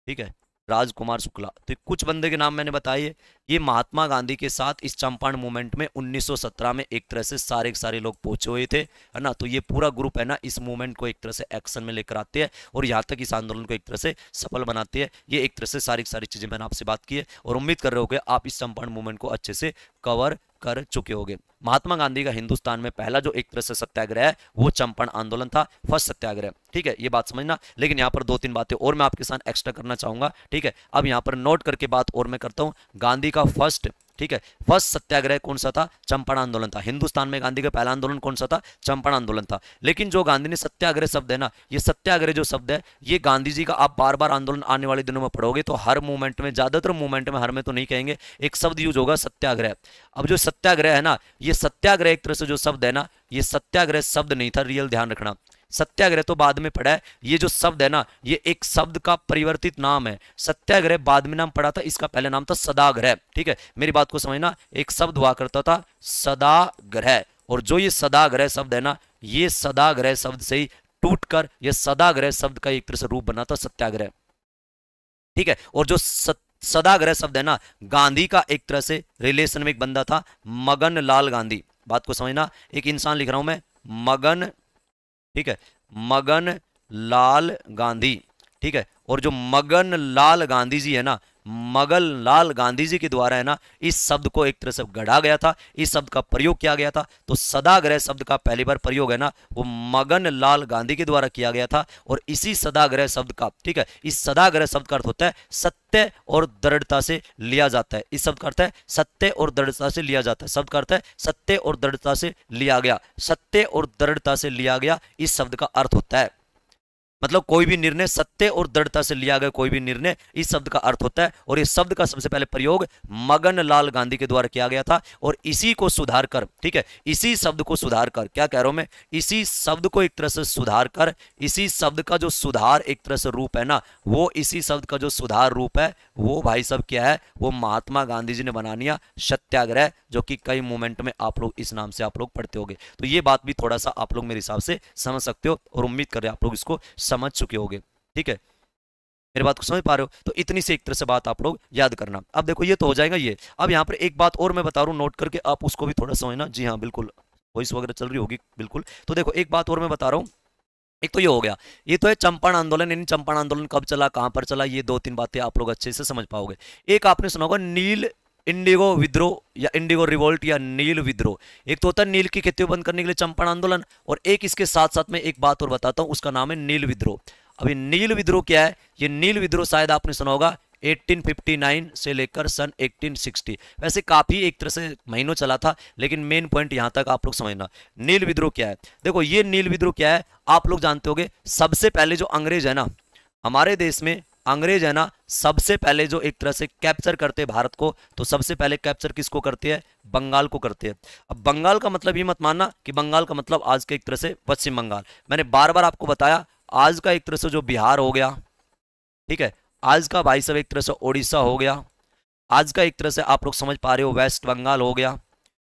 ठीक है, राजकुमार शुक्ला। तो कुछ बंदे के नाम मैंने बताए। ये महात्मा गांधी के साथ इस चंपारण मूवमेंट में 1917 में एक तरह से सारे के सारे लोग पहुंचे हुए थे, है ना। तो ये पूरा ग्रुप है ना, इस मूवमेंट को एक तरह से एक्शन में लेकर आते हैं और यहाँ तक इस आंदोलन को एक तरह से सफल बनाते हैं। ये एक तरह से सारी चीजें मैंने आपसे बात की है, और उम्मीद कर रहे हो कि आप इस चंपारण मूवमेंट को अच्छे से कवर कर चुके होंगे। महात्मा गांधी का हिंदुस्तान में पहला जो एक तरह से सत्याग्रह है वो चंपारण आंदोलन था, फर्स्ट सत्याग्रह, ठीक है, ये बात समझना। लेकिन यहाँ पर 2-3 बातें और मैं आपके साथ एक्स्ट्रा करना चाहूंगा, ठीक है। अब यहाँ पर नोट करके बात और मैं करता हूँ, गांधी का फर्स्ट, ठीक है, फर्स्ट सत्याग्रह कौन सा था? चंपारण आंदोलन था। हिंदुस्तान में गांधी का पहला आंदोलन कौन सा था? चंपारण आंदोलन था। लेकिन जो गांधी ने सत्याग्रह शब्द है ना, ये सत्याग्रह जो शब्द है, ये गांधी जी का आप बार बार आंदोलन आने वाले दिनों में पढ़ोगे तो हर मूवमेंट में, ज्यादातर मूवमेंट में, हर में तो नहीं कहेंगे, एक शब्द यूज होगा सत्याग्रह। अब जो सत्याग्रह है ना, ये सत्याग्रह एक तरह से जो शब्द है ना, ये सत्याग्रह शब्द नहीं था, रियल ध्यान रखना। सत्याग्रह तो बाद में पढ़ा है, ये जो शब्द है ना, ये एक शब्द का परिवर्तित नाम है। सत्याग्रह बाद में नाम पढ़ा था, इसका पहले नाम था सदाग्रह, ठीक है, मेरी बात को समझना। एक शब्द हुआ करता था सदाग्रह, और जो ये सदाग्रह शब्द है ना, ये सदाग्रह शब्द से ही टूटकर ये सदाग्रह शब्द का एक तरह से रूप बना था सत्याग्रह, ठीक है। और जो सदाग्रह शब्द है ना, गांधी का एक तरह से रिलेशन में एक बंदा था, मगन लाल गांधी। बात को समझना, एक इंसान लिख रहा हूं मैं, मगन, ठीक है, मगन लाल गांधी, ठीक है। और जो मगन लाल गांधी जी है ना, मगन लाल गांधी जी के द्वारा है ना इस शब्द को एक तरह से गढ़ा गया था, इस शब्द का प्रयोग किया गया था। तो सदाग्रह शब्द का पहली बार प्रयोग है ना वो मगन लाल गांधी के द्वारा किया गया था। और इसी सदाग्रह शब्द का, ठीक है, इस सदाग्रह शब्द का अर्थ होता है सत्य और दृढ़ता से लिया जाता है। इस शब्द का अर्थ है सत्य और दृढ़ता से लिया जाता है। शब्द का अर्थ है सत्य और दृढ़ता से लिया गया, सत्य और दृढ़ता से लिया गया, इस शब्द का अर्थ होता है। मतलब कोई भी निर्णय सत्य और दृढ़ता से लिया गया कोई भी निर्णय, इस शब्द का अर्थ होता है। और इस शब्द का सबसे पहले प्रयोग मगन लाल गांधी के द्वारा किया गया था। और इसी को सुधार कर, ठीक है, इसी शब्द को सुधार कर, क्या कह रहा हूं मैं, इसी शब्द को एक तरह से सुधार कर, इसी शब्द का जो सुधार एक तरह से रूप है ना, वो इसी शब्द का जो सुधार रूप है वो भाई साहब क्या है, वो महात्मा गांधी जी ने बना लिया सत्याग्रह, जो कि कई मूवमेंट में आप लोग इस नाम से आप लोग पढ़ते होंगे। तो ये बात भी थोड़ा सा आप लोग मेरे हिसाब से समझ सकते हो और उम्मीद कर रहे आप लोग इसको समझ चुके होंगे। ठीक है, मेरी बात को समझ पा रहे हो। तो इतनी से एक तरह से बात आप लोग याद करना। अब देखो ये तो हो जाएगा ये। अब यहाँ पर एक बात और मैं बता रहा हूँ, नोट करके आप उसको भी थोड़ा समझना। जी हाँ बिल्कुल, वॉइस वगैरह चल रही होगी बिल्कुल। तो देखो एक बात और मैं बता रहा हूँ, एक तो ये हो गया, ये तो है चंपारण आंदोलन, यानी चंपारण आंदोलन कब चला, कहां पर चला, ये 2-3 बातें आप लोग अच्छे से समझ पाओगे। एक आपने सुना होगा नील इंडिगो विद्रोह या इंडिगो रिवोल्ट या नील विद्रोह। एक तो होता है नील की खेती बंद करने के लिए चंपारण आंदोलन, और एक इसके साथ साथ में एक बात और बताता हूं, उसका नाम है नील विद्रोह। अभी नील विद्रोह क्या है, ये नील विद्रोह शायद आपने सुना होगा 1859 से लेकर सन 1860। वैसे काफी एक तरह से महीनों चला था, लेकिन मेन पॉइंट यहां तक आप लोग समझना। नील विद्रोह क्या है, देखो ये नील विद्रोह क्या है आप लोग जानते होंगे। सबसे पहले जो अंग्रेज है ना हमारे देश में, अंग्रेज है ना सबसे पहले जो एक तरह से कैप्चर करते हैं भारत को, तो सबसे पहले कैप्चर किसको करते हैं, बंगाल को करते हैं। अब बंगाल का मतलब ये मत मानना कि बंगाल का मतलब आज के एक तरह से पश्चिम बंगाल। मैंने बार बार आपको बताया, आज का एक तरह से जो बिहार हो गया, ठीक है, आज का भाई साहब एक तरह से उड़ीसा हो गया, आज का एक तरह से आप लोग समझ पा रहे हो वेस्ट बंगाल हो गया,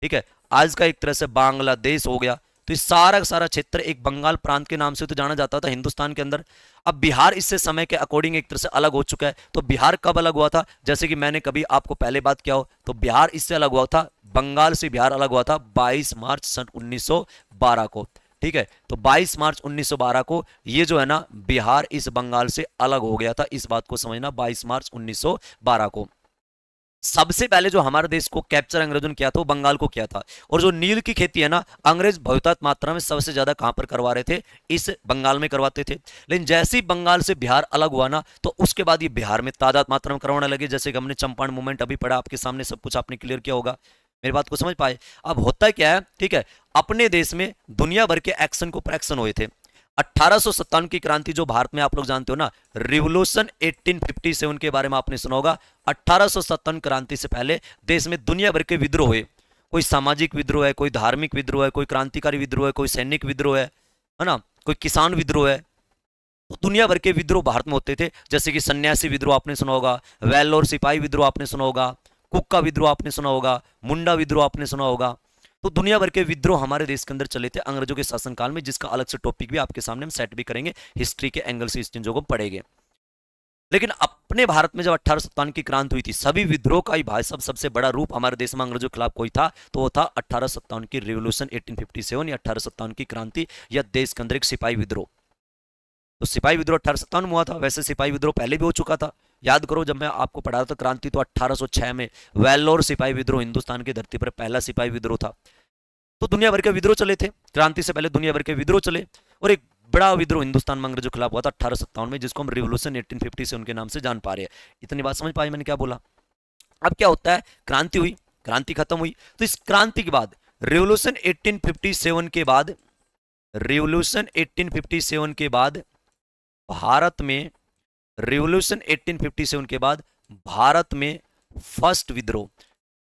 ठीक है, आज का एक तरह से बांग्लादेश हो गया। तो इस सारा का सारा क्षेत्र एक बंगाल प्रांत के नाम से तो जाना जाता था हिंदुस्तान के अंदर। अब बिहार इससे समय के अकॉर्डिंग एक तरह से अलग हो चुका है। तो बिहार कब अलग हुआ था, जैसे कि मैंने कभी आपको पहले बात किया हो, तो बिहार इससे अलग हुआ था, बंगाल से बिहार अलग हुआ था 22 मार्च सन 1912 को। ठीक है, तो 22 मार्च 1912 को ये जो है ना बिहार इस बंगाल से अलग हो गया था। इस बात को समझना, 22 मार्च 1912 को सबसे पहले जो हमारे देश को कैप्चर अंग्रेजों ने किया था वो बंगाल को किया था। और जो नील की खेती है ना अंग्रेज बहुतायत मात्रा में सबसे ज्यादा कहां पर करवा रहे थे, इस बंगाल में करवाते थे। लेकिन जैसे ही बंगाल से बिहार अलग हुआ ना, तो उसके बाद ये बिहार में तादाद मात्रा में करवाने लगे। जैसे कि हमने चंपारण मूवमेंट अभी पढ़ा आपके सामने, सब कुछ आपने क्लियर किया होगा, मेरी बात को समझ पाए। अब होता क्या है, ठीक है, अपने देश में दुनिया भर के एक्शन को प्रैक्शन हुए थे। 1857 की क्रांति जो भारत में आप लोग जानते हो ना, रिवोल्यूशन 1857 के बारे में आपने सुना होगा। 1857 क्रांति से पहले देश में दुनिया भर के विद्रोह हुए। कोई सामाजिक विद्रोह है, कोई धार्मिक विद्रोह है, कोई क्रांतिकारी विद्रोह है, कोई सैनिक विद्रोह है ना, कोई किसान विद्रोह है। तो दुनिया भर के विद्रोह भारत में होते थे। जैसे कि सन्यासी विद्रोह आपने सुना होगा, वेल्लोर सिपाही विद्रोह आपने सुना होगा, कुक्का विद्रोह आपने सुना होगा, मुंडा विद्रोह आपने सुना होगा। तो दुनिया भर के विद्रोह हमारे देश के अंदर चले थे अंग्रेजों के शासनकाल में, जिसका अलग से टॉपिक भी आपके सामने हम सेट भी करेंगे, हिस्ट्री के एंगल से इस चीजों को पढ़ेंगे। लेकिन अपने भारत में जब 1857 की क्रांति हुई थी, सभी विद्रोह का ही भाई सब सबसे बड़ा रूप हमारे देश में अंग्रेजों के खिलाफ कोई था तो वो था 1857 की रिवोल्यूशन 1857 या 1857 की क्रांति या देश के अंदर एक सिपाही विद्रोह। तो सिपाही विद्रोह 1857 में हुआ था। वैसे सिपाही विद्रोह पहले भी हो चुका था, याद करो जब मैं आपको पढ़ा था क्रांति, तो 1806 में वेल्लोर सिपाही विद्रोह हिंदुस्तान की धरती पर पहला सिपाही विद्रोह था। तो दुनिया भर के विद्रोह चले थे, क्रांति से पहले दुनिया भर के विद्रोह चले। और एक बड़ा विद्रोह हिंदुस्तान में अंग्रेजों के खिलाफ हुआ था 1857 में, जिसको हम रिवोल्यूशन 1850 से उनके नाम से जान पा रहे हैं। इतनी बात समझ पाए मैंने क्या बोला। अब क्या होता है, क्रांति हुई, क्रांति खत्म हुई, तो इस क्रांति के बाद रिवोल्यूशन 1857 के बाद, रिवोल्यूशन 1857 के बाद भारत में, रिवोल्यूशन 1857 के बाद भारत में फर्स्ट विद्रोह,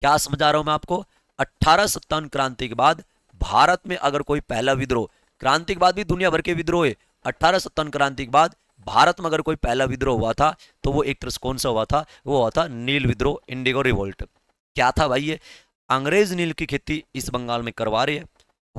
क्या समझा रहा हूं मैं आपको, 1857 क्रांति के बाद भारत में अगर कोई पहला विद्रोह, क्रांति के बाद भी दुनिया भर के विद्रोह है, 1857 क्रांति के बाद भारत में अगर कोई पहला विद्रोह हुआ था तो वो एक तरह से कौन सा हुआ था, वो हुआ था नील विद्रोह, इंडिगो रिवोल्ट। क्या था भाई ये, अंग्रेज नील की खेती इस बंगाल में करवा रहे हैं,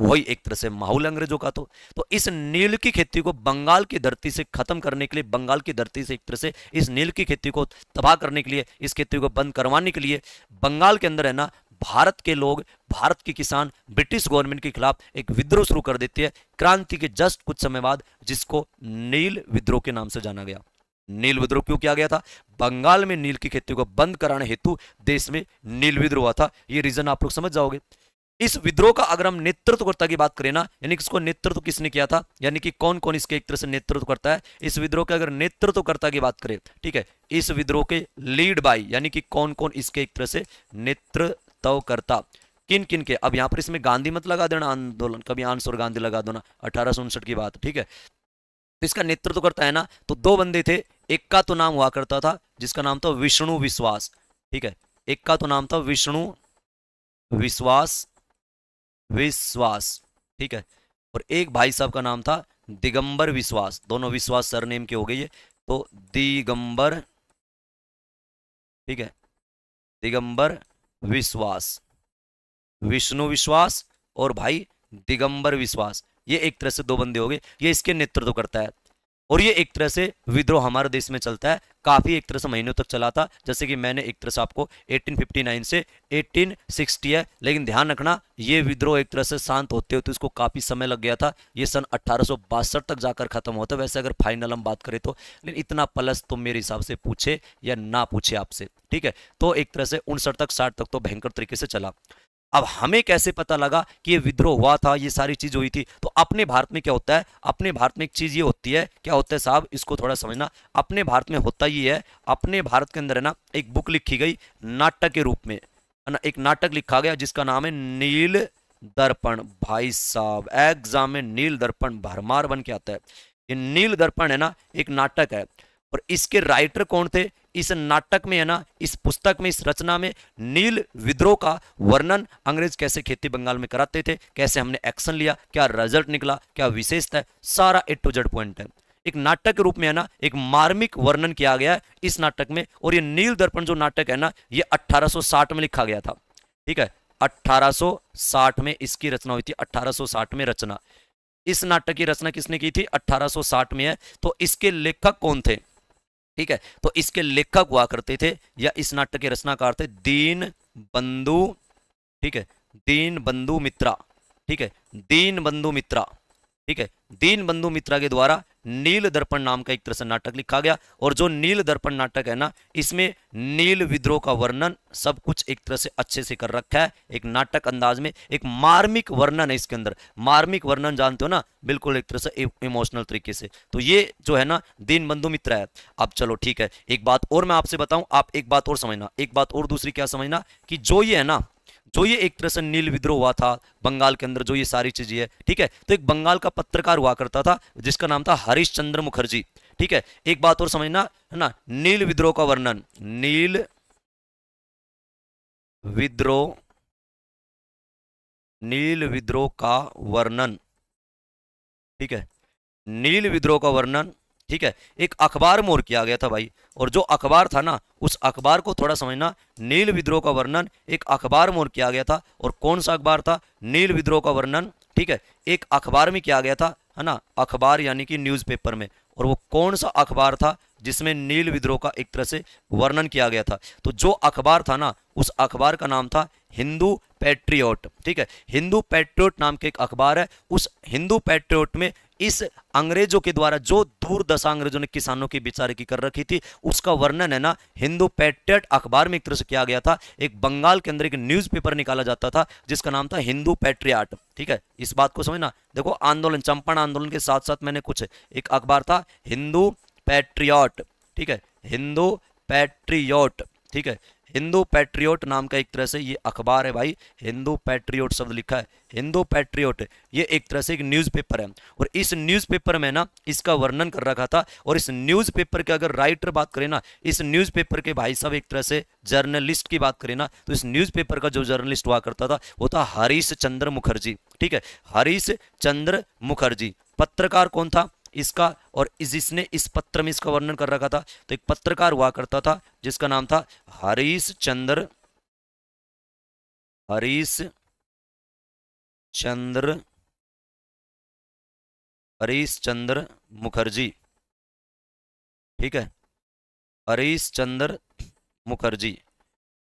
वही एक तरह से माहौल अंग्रेजों का। तो इस नील की खेती को बंगाल की धरती से खत्म करने के लिए, बंगाल की धरती से एक तरह से इस नील की खेती को तबाह करने के लिए, इस खेती को बंद करवाने के लिए बंगाल के अंदर है ना भारत के लोग, भारत के किसान ब्रिटिश गवर्नमेंट के खिलाफ एक विद्रोह शुरू कर देते हैं क्रांति के जस्ट कुछ समय बाद, जिसको नील विद्रोह के नाम से जाना गया। नील विद्रोह क्यों किया गया था? बंगाल में नील की खेती को बंद कराने हेतु देश में नील विद्रोह हुआ था। ये रीजन आप लोग समझ जाओगे। इस विद्रोह का अगर हम नेतृत्वकर्ता की बात करें ना, यानी कि इसको नेतृत्व किसने किया था, यानी कि कौन कौन इसके एक तरह से नेतृत्व करता है, इस विद्रोह के अगर नेतृत्वकर्ता की बात करें, ठीक है, इस विद्रोह के लीड बाई, यानी कि कौन कौन इसके एक तरह से नेतृत्वकर्ता, किन किन के। अब यहां पर इसमें गांधी मत लगा देना, आंदोलन कभी आंस और गांधी लगा दो ना, 1859 की बात, ठीक है। तो इसका नेतृत्व करता है ना, तो दो बंदे थे। एक का तो नाम हुआ करता था जिसका नाम था विष्णु विश्वास, ठीक है, एक का तो नाम था विष्णु विश्वास, ठीक है, और एक भाई साहब का नाम था दिगंबर विश्वास। दोनों विश्वास सरनेम के हो गए ये, तो दिगंबर, ठीक है, दिगंबर विश्वास, विष्णु विश्वास और भाई दिगंबर विश्वास, ये एक तरह से दो बंदे हो गए, ये इसके नेतृत्व करता है। और ये एक तरह से विद्रोह हमारे देश में चलता है, काफी एक तरह से महीनों तक चला था। जैसे कि मैंने एक तरह से आपको 1859 से 1860 है, लेकिन ध्यान रखना ये विद्रोह एक तरह से शांत होते होते इसको काफी समय लग गया था। ये सन 1862 तक जाकर खत्म होता। वैसे अगर फाइनल हम बात करें तो, लेकिन इतना प्लस तो मेरे हिसाब से पूछे या ना पूछे आपसे, ठीक है। तो एक तरह से 59 तक 60 तक तो भयंकर तरीके से चला। अब हमें कैसे पता लगा कि ये विद्रोह हुआ था, ये सारी चीज हुई थी? तो अपने भारत में क्या होता है, अपने भारत में एक चीज ये होती है, क्या होता है साहब, इसको थोड़ा समझना। अपने भारत में होता ये है, अपने भारत के अंदर है ना एक बुक लिखी गई नाटक के रूप में, है ना, एक नाटक लिखा गया जिसका नाम है नील दर्पण। भाई साहब एग्जाम में नील दर्पण भरमार बन के आता है। ये नील दर्पण है ना एक नाटक है, और इसके राइटर कौन थे? इस नाटक में है ना, इस पुस्तक में, इस रचना में नील विद्रोह का वर्णन अंग्रेज कैसे खेती बंगाल में कराते थे, कैसे हमने एक्शन लिया, क्या रिजल्ट निकला, क्या विशेषता है, सारा ए टू जेड पॉइंट है। एक नाटक के रूप में है ना एक मार्मिक वर्णन किया गया है इस नाटक में। और ये नील दर्पण जो नाटक है ना, ये 1860 में लिखा गया था, ठीक है, 1860 में इसकी रचना हुई थी, 1860 में रचना। इस नाटक की रचना किसने की थी? 1860 में है। तो इसके लेखक कौन थे? ठीक है, तो इसके लेखक हुआ करते थे, या इस नाटक के रचनाकार थे दीन बंधु, ठीक है, दीन बंधु मित्रा, ठीक है, दीन बंधु मित्रा, ठीक है। दीन बंधु मित्रा के द्वारा नील दर्पण नाम का एक तरह से नाटक लिखा गया। और जो नील दर्पण नाटक है ना, इसमें नील विद्रोह का वर्णन सब कुछ एक तरह से अच्छे से कर रखा है, एक नाटक अंदाज में, एक मार्मिक वर्णन है इसके अंदर। मार्मिक वर्णन जानते हो ना, बिल्कुल एक तरह से इमोशनल तरीके से। तो ये जो है ना दीन बंधु मित्रा है। अब चलो ठीक है, एक बात और मैं आपसे बताऊं, आप एक बात और समझना, एक बात और दूसरी क्या समझना, कि जो ये है ना, जो ये एक तरह से नील विद्रोह हुआ था बंगाल के अंदर, जो ये सारी चीजें है, ठीक है, तो एक बंगाल का पत्रकार हुआ करता था जिसका नाम था हरीश चंद्र मुखर्जी, ठीक है। एक बात और समझना है ना, नील विद्रोह का वर्णन, नील विद्रोह, नील विद्रोह का वर्णन, ठीक है, नील विद्रोह का वर्णन, ठीक है, एक अखबार में और किया गया था भाई। और जो अखबार था ना, उस अखबार को थोड़ा समझना, नील विद्रोह का वर्णन एक अखबार में और किया गया था। और कौन सा अखबार था? नील विद्रोह का वर्णन, ठीक है, एक अखबार में किया गया था, है ना, अखबार यानी कि न्यूज़पेपर में। और वो कौन सा अखबार था जिसमें नील विद्रोह का एक तरह से वर्णन किया गया था? तो जो अखबार था ना, उस अखबार का नाम था हिंदू पैट्रियोट, ठीक है, हिंदू पैट्रियोट नाम के एक अखबार है। उस हिंदू पैट्रियोट में इस अंग्रेजों के द्वारा जो दुर्दशा अंग्रेजों ने किसानों की बेचारे की कर रखी थी, उसका वर्णन है ना हिंदू पैट्रियट अखबार में एक तरह से किया गया था। एक बंगाल के अंदर एक न्यूज़पेपर निकाला जाता था जिसका नाम था हिंदू पैट्रियट, ठीक है। इस बात को समझना, देखो आंदोलन, चंपारण आंदोलन के साथ साथ मैंने कुछ, एक अखबार था हिंदू पैट्रियट, ठीक है, हिंदू पैट्रियट, ठीक है, हिंदू पैट्रियोट नाम का एक तरह से ये अखबार है भाई। हिंदू पैट्रियोट शब्द लिखा है, हिंदू पैट्रियोट, ये एक तरह से एक न्यूज़पेपर है। और इस न्यूज़पेपर में ना इसका वर्णन कर रखा था। और इस न्यूज़पेपर के अगर राइटर बात करें ना, इस न्यूज़पेपर के भाई साहब एक तरह से जर्नलिस्ट की बात करें ना, तो इस न्यूज़पेपर का जो जर्नलिस्ट हुआ करता था वो था हरीश चंद्र मुखर्जी, ठीक है, हरीश चंद्र मुखर्जी। पत्रकार कौन था इसका? और जिसने इस पत्र में इसका वर्णन कर रखा था, तो एक पत्रकार हुआ करता था जिसका नाम था हरीश चंद्र हरीश चंद्र मुखर्जी, ठीक है, हरीश चंद्र मुखर्जी।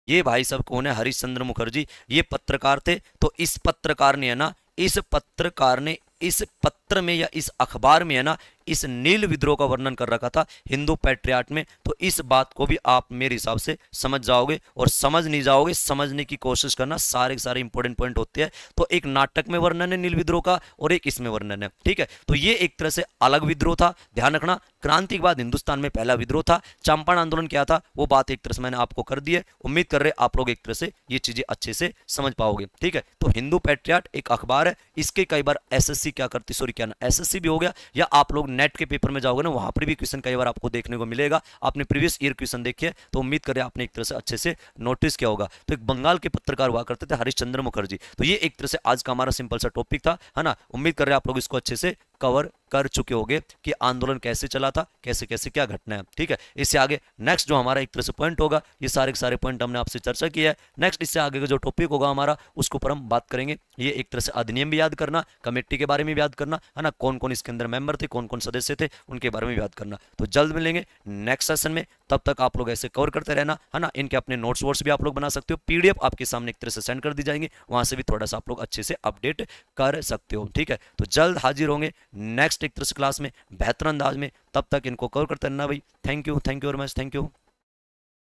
ये भाई साहब कौन है? हरीश चंद्र मुखर्जी। ये पत्रकार थे। तो इस पत्रकार ने है ना, इस पत्रकार ने इस पत्र में या इस अखबार में है ना, इस नील विद्रोह का वर्णन कर रखा था हिंदू पैट्रियाट में। तो इस बात को भी आप मेरे हिसाब से समझ जाओगे, और समझ नहीं जाओगे समझने की कोशिश करना, सारे सारे इंपॉर्टेंट पॉइंट होते हैं। तो एक नाटक में वर्णन है नील विद्रोह का, और एक इसमें वर्णन है, ठीक है। तो ये एक तरह से अलग विद्रोह था, ध्यान रखना। क्रांति के बाद हिंदुस्तान में पहला विद्रोह था। चंपारण आंदोलन क्या था वो बात एक तरह से मैंने आपको कर दी है। उम्मीद कर रहे आप लोग एक तरह से ये चीजें अच्छे से समझ पाओगे, ठीक है। तो हिंदू पैट्रियाट एक अखबार है, इसके कई बार एसएससी क्या करती, सॉरी क्या ना, एसएससी भी हो गया, या आप लोग नेट के पेपर में जाओगे ना, वहां पर भी क्वेश्चन कई बार आपको देखने को मिलेगा। आपने प्रीवियस ईयर क्वेश्चन देखे, तो उम्मीद करें आपने एक तरह से अच्छे से नोटिस किया होगा। तो एक बंगाल के पत्रकार हुआ करते थे हरीश चंद्र मुखर्जी। तो ये एक तरह से आज का हमारा सिंपल सा टॉपिक था, है ना। उम्मीद कर रहे आप लोग इसको अच्छे से कवर कर चुके होंगे कि आंदोलन कैसे चला था, कैसे कैसे क्या घटना है, ठीक है। इससे आगे नेक्स्ट जो हमारा एक तरह से पॉइंट होगा, ये सारे के सारे पॉइंट हमने आपसे चर्चा किया है। नेक्स्ट इससे आगे का जो टॉपिक होगा हमारा, उसके ऊपर हम बात करेंगे। ये एक तरह से अधिनियम भी याद करना, कमेटी के बारे में भी याद करना, है ना, कौन कौन इसके अंदर मेंबर थे, कौन कौन सदस्य थे, उनके बारे में भी याद करना। तो जल्द मिलेंगे नेक्स्ट सेशन में, तब तक आप लोग ऐसे कवर करते रहना, है ना। इनके अपने नोट्स वोट्स भी आप लोग बना सकते हो, पीडीएफ आपके सामने एक तरह से सेंड कर दी जाएंगे, वहां से भी थोड़ा सा आप लोग अच्छे से अपडेट कर सकते हो, ठीक है। तो जल्द हाजिर होंगे नेक्स्ट एक तरह से क्लास में बेहतर अंदाज में, तब तक इनको कवर करते रहना भाई। Thank you very much, thank you.